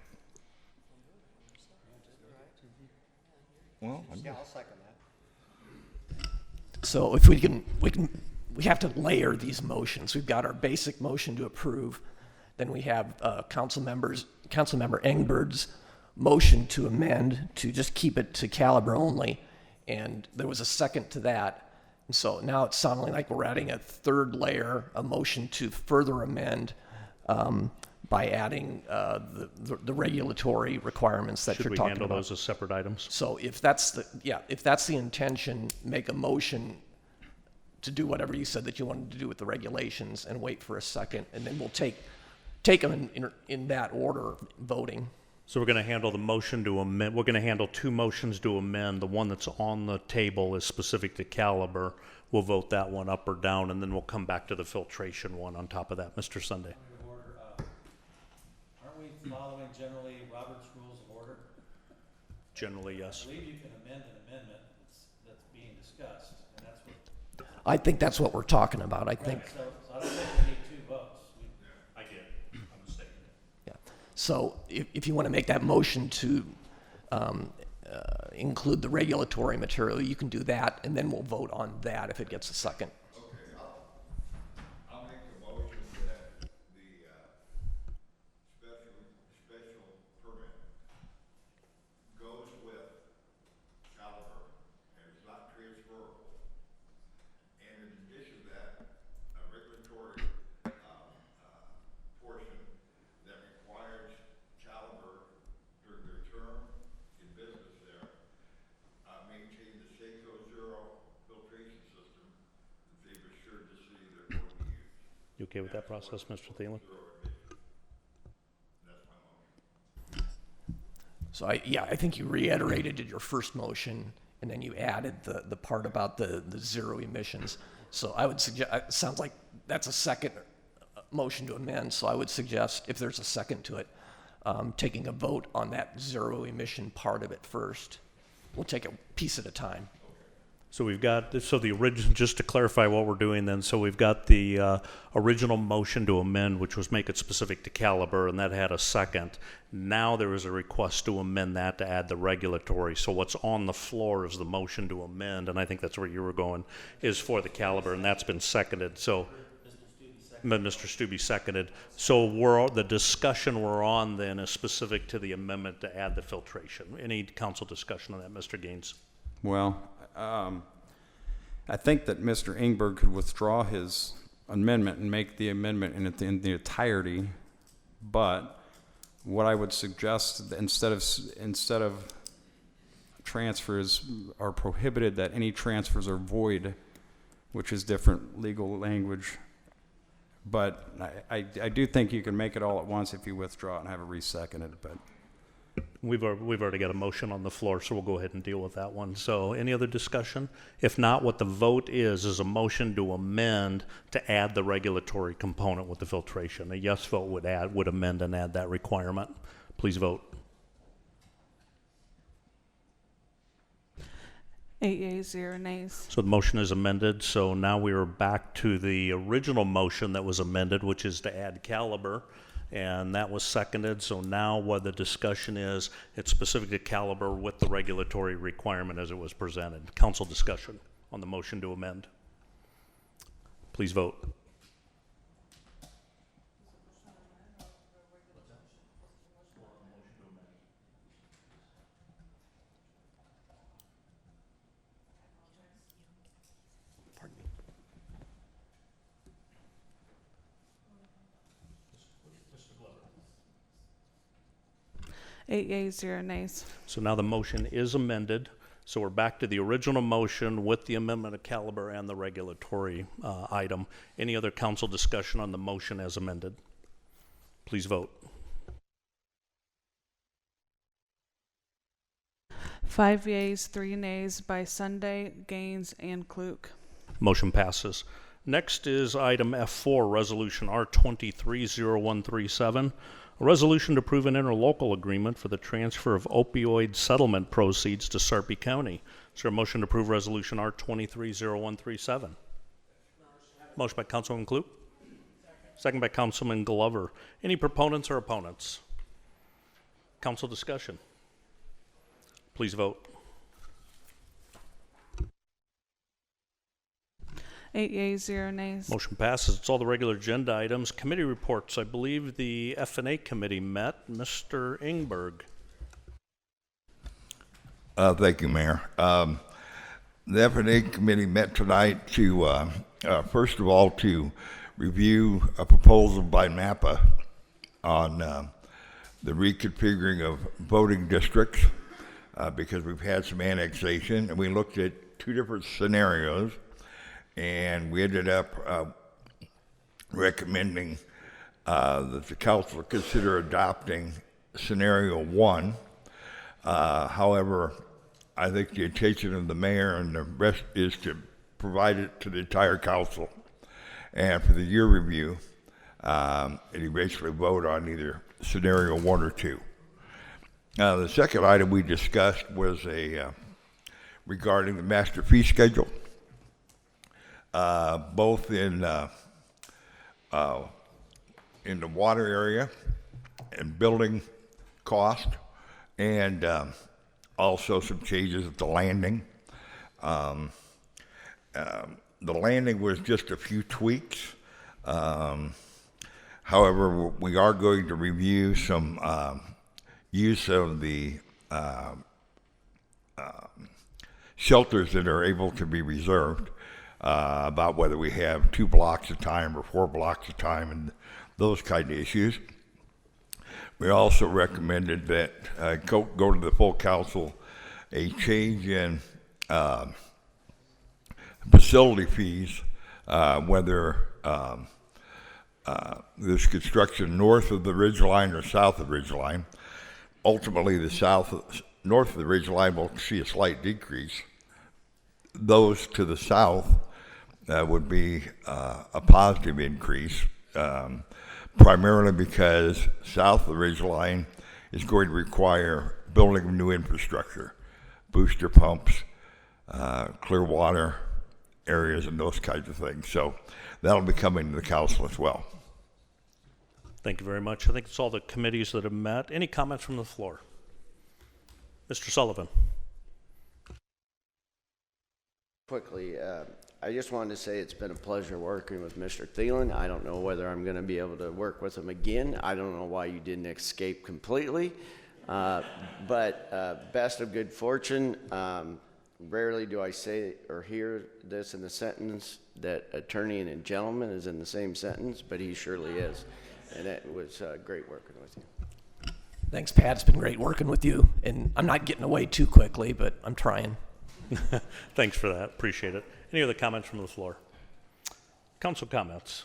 Well, Yeah, I'll second that. So if we have to layer these motions. We've got our basic motion to approve. Then we have Councilmember Engberg's motion to amend to just keep it to Caliber only. And there was a second to that. And so now it's sounding like we're adding a third layer, a motion to further amend by adding the regulatory requirements that Should you're we talking handle about. those as separate items? So if that's the intention, make a motion to do whatever you said that you wanted to do with the regulations and wait for a second, and then we'll take them in that order, voting. So we're going to handle the motion to amend, we're going to handle two motions to amend. The one that's on the table is specific to Caliber. We'll vote that one up or down, and then we'll come back to the filtration one on top of that. Mr. Sunday. Aren't we following generally Robert's Rules of Order? Generally, yes. I believe you can amend an amendment that's being discussed, and that's what. I think that's what we're talking about. I think. So I don't think we need two votes. I did. I'm mistaken. Yeah. So if you want to make that motion to include the regulatory material, you can do that, and then we'll vote on that if it gets a second. Okay, I'll make the motion that the special permit goes with Caliber and is not transferable. And in addition to that, a regulatory portion that requires Caliber during their term in business there, maintain the SACO zero filtration system okay with that process, Mr. Thielen? So I think you reiterated your first motion, and then you added the part about the zero emissions. So I would suggest, it sounds like that's a second motion to amend, so I would suggest, if there's a second to it, taking a vote on that zero emission part of it first. We'll take a piece at a time. So we've got, so the original, just to clarify what we're doing then, so we've got the original motion to amend, which was make it specific to caliber, and that had a second. Now there is a request to amend that to add the regulatory. So what's on the floor is the motion to amend, and I think that's where you were going, is for the caliber, and that's been seconded. So Mr. Stube seconded. So the discussion we're on then is specific to the amendment to add the filtration. Any council discussion on that, Mr. Gaines? Well, I think that Mr. Ingberg could withdraw his amendment and make the amendment in the entirety, but what I would suggest, instead of transfers are prohibited, that any transfers are void, which is different legal language. But I do think you can make it all at once if you withdraw it and have it reseconded, but. We've already got a motion on the floor, so we'll go ahead and deal with that one. So any other discussion? If not, what the vote is a motion to amend to add the regulatory component with the filtration. A yes vote would amend and add that requirement. Please vote. 8 yeas, 0 nays. So the motion is amended. So now we are back to the original motion that was amended, which is to add caliber. And that was seconded. So now what the discussion is, it's specific to caliber with the regulatory requirement as it was presented. Council discussion on the motion to amend. Please vote. Pardon me. 8 yeas, 0 nays. So now the motion is amended. So we're back to the original motion with the amendment of caliber and the regulatory item. Any other council discussion on the motion as amended? Please vote. 5 yeas, 3 nays by Sunday, Gaines, and Klug. Motion passes. Next is item F4, Resolution R230137, a resolution to approve an interlocal agreement for the transfer of opioid settlement proceeds to Sarpy County. Is there a motion to approve Resolution R230137? Motion by Councilman Klug. Second by Councilman Glover. Any proponents or opponents? Council discussion. Please vote. 8 yeas, 0 nays. Motion passes. It's all the regular agenda items. Committee reports. I believe the F&A committee met. Mr. Ingberg. Thank you, Mayor. The F&A committee met tonight to, first of all, to review a proposal by MAPA on the reconfiguring of voting districts because we've had some annexation, and we looked at two different scenarios. And we ended up recommending that the council consider adopting scenario 1. However, I think the intention of the mayor and the rest is to provide it to the entire council. And for the year review, and you basically vote on either scenario 1 or 2. The second item we discussed was regarding the master fee schedule. Both in the water area and building cost, and also some changes at the landing. The landing was just a few tweaks. However, we are going to review some use of the shelters that are able to be reserved. About whether we have 2 blocks of time or 4 blocks of time and those kind of issues. We also recommended that go to the full council a change in facility fees, whether this construction north of the ridgeline or south of the ridgeline. Ultimately, north of the ridgeline will see a slight decrease. Those to the south would be a positive increase, primarily because south of the ridgeline is going to require building of new infrastructure, booster pumps, clear water areas, and those kinds of things. So that'll be coming to the council as well. Thank you very much. I think it's all the committees that have met. Any comments from the floor? Mr. Sullivan. Quickly, I just wanted to say it's been a pleasure working with Mr. Thielen. I don't know whether I'm going to be able to work with him again. I don't know why you didn't escape completely, but best of good fortune. Rarely do I say or hear this in the sentence that attorney and gentleman is in the same sentence, but he surely is. And it was great working with you. Thanks, Pat. It's been great working with you. And I'm not getting away too quickly, but I'm trying. Thanks for that. Appreciate it. Any other comments from the floor? Council comments.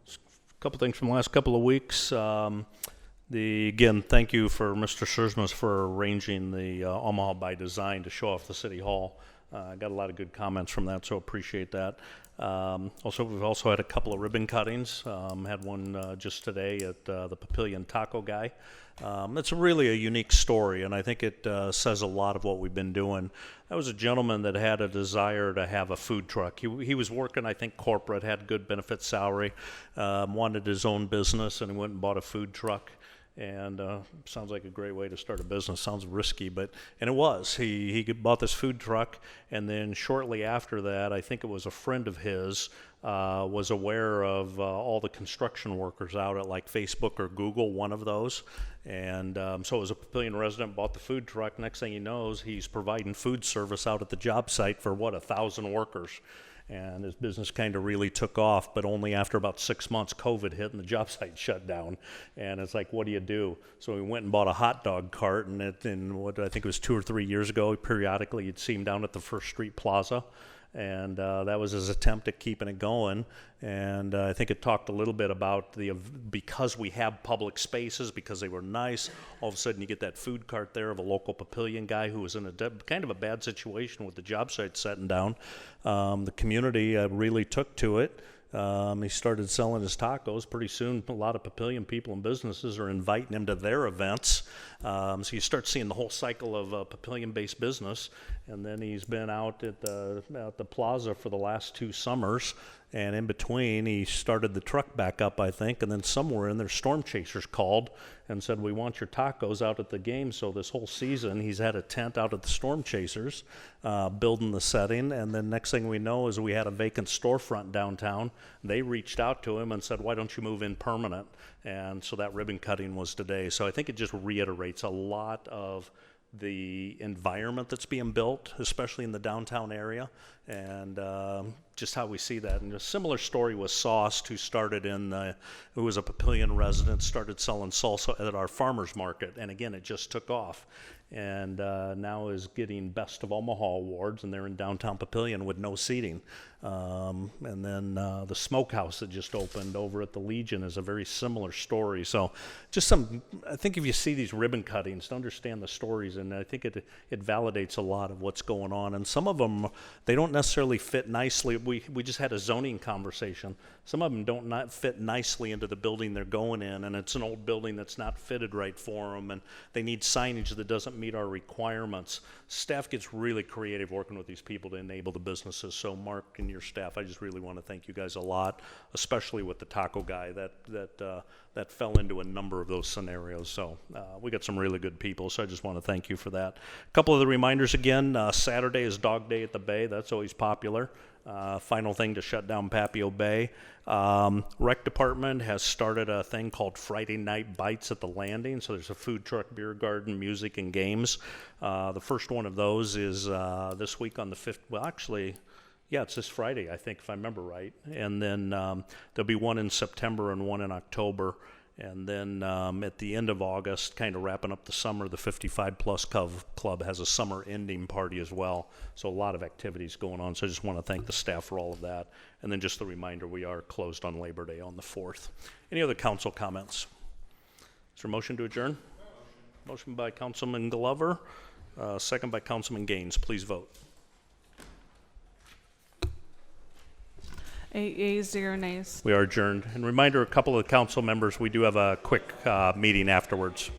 A couple things from the last couple of weeks. Again, thank you for Mr. Sersmas for arranging the Omaha by Design to show off the City Hall. I got a lot of good comments from that, so appreciate that. We've also had a couple of ribbon cuttings. Had one just today at the Papillion Taco Guy. It's really a unique story, and I think it says a lot of what we've been doing. That was a gentleman that had a desire to have a food truck. He was working, I think, corporate, had good benefit salary, wanted his own business, and he went and bought a food truck. And sounds like a great way to start a business. Sounds risky, and it was. He bought this food truck, and then shortly after that, I think it was a friend of his was aware of all the construction workers out at like Facebook or Google, one of those. And so it was a Papillion resident, bought the food truck. Next thing he knows, he's providing food service out at the job site for 1,000 workers. And his business kind of really took off, but only after about 6 months, COVID hit and the job site shut down. And it's like, what do you do? So he went and bought a hot dog cart, and what I think it was 2 or 3 years ago, periodically you'd see him down at the First Street Plaza. And that was his attempt at keeping it going. And I think it talked a little bit about because we have public spaces, because they were nice, all of a sudden you get that food cart there of a local Papillion guy who was in kind of a bad situation with the job site setting down. The community really took to it. He started selling his tacos. Pretty soon, a lot of Papillion people and businesses are inviting him to their events. So you start seeing the whole cycle of Papillion-based business. And then he's been out at the plaza for the last 2 summers. And in between, he started the truck back up, I think. And then somewhere in there, storm chasers called and said, we want your tacos out at the game. So this whole season, he's had a tent out at the storm chasers, building the setting. And then next thing we know is we had a vacant storefront downtown. They reached out to him and said, why don't you move in permanent? And so that ribbon cutting was today. So I think it just reiterates a lot of the environment that's being built, especially in the downtown area, and just how we see that. And a similar story was Sauce, who who was a Papillion resident, started selling salsa at our farmers market, and again, it just took off. And now is getting Best of Omaha awards, and they're in downtown Papillion with no seating. And then the smokehouse that just opened over at the Legion is a very similar story. So I think if you see these ribbon cuttings, to understand the stories, and I think it validates a lot of what's going on. And some of them, they don't necessarily fit nicely. We just had a zoning conversation. Some of them don't not fit nicely into the building they're going in, and it's an old building that's not fitted right for them, and they need signage that doesn't meet our requirements. Staff gets really creative working with these people to enable the businesses. So Mark and your staff, I just really want to thank you guys a lot, especially with the taco guy that fell into a number of those scenarios. So we got some really good people, so I just want to thank you for that. A couple of the reminders again, Saturday is Dog Day at the Bay. That's always popular. Final thing to shut down Papio Bay. Rec department has started a thing called Friday Night Bites at the Landing. So there's a food truck, beer garden, music, and games. The first one of those is this week on the 5th. Well, actually, yeah, it's this Friday, I think, if I remember right. And then there'll be one in September and one in October. And then at the end of August, kind of wrapping up the summer, the 55-plus club has a summer ending party as well. So a lot of activities going on. So I just want to thank the staff for all of that. And then just a reminder, we are closed on Labor Day on the 4th. Any other council comments? Is there a motion to adjourn? Motion by Councilman Glover, second by Councilman Gaines. Please vote. 8 yeas, 0 nays. We are adjourned. And reminder, a couple of council members, we do have a quick meeting afterwards.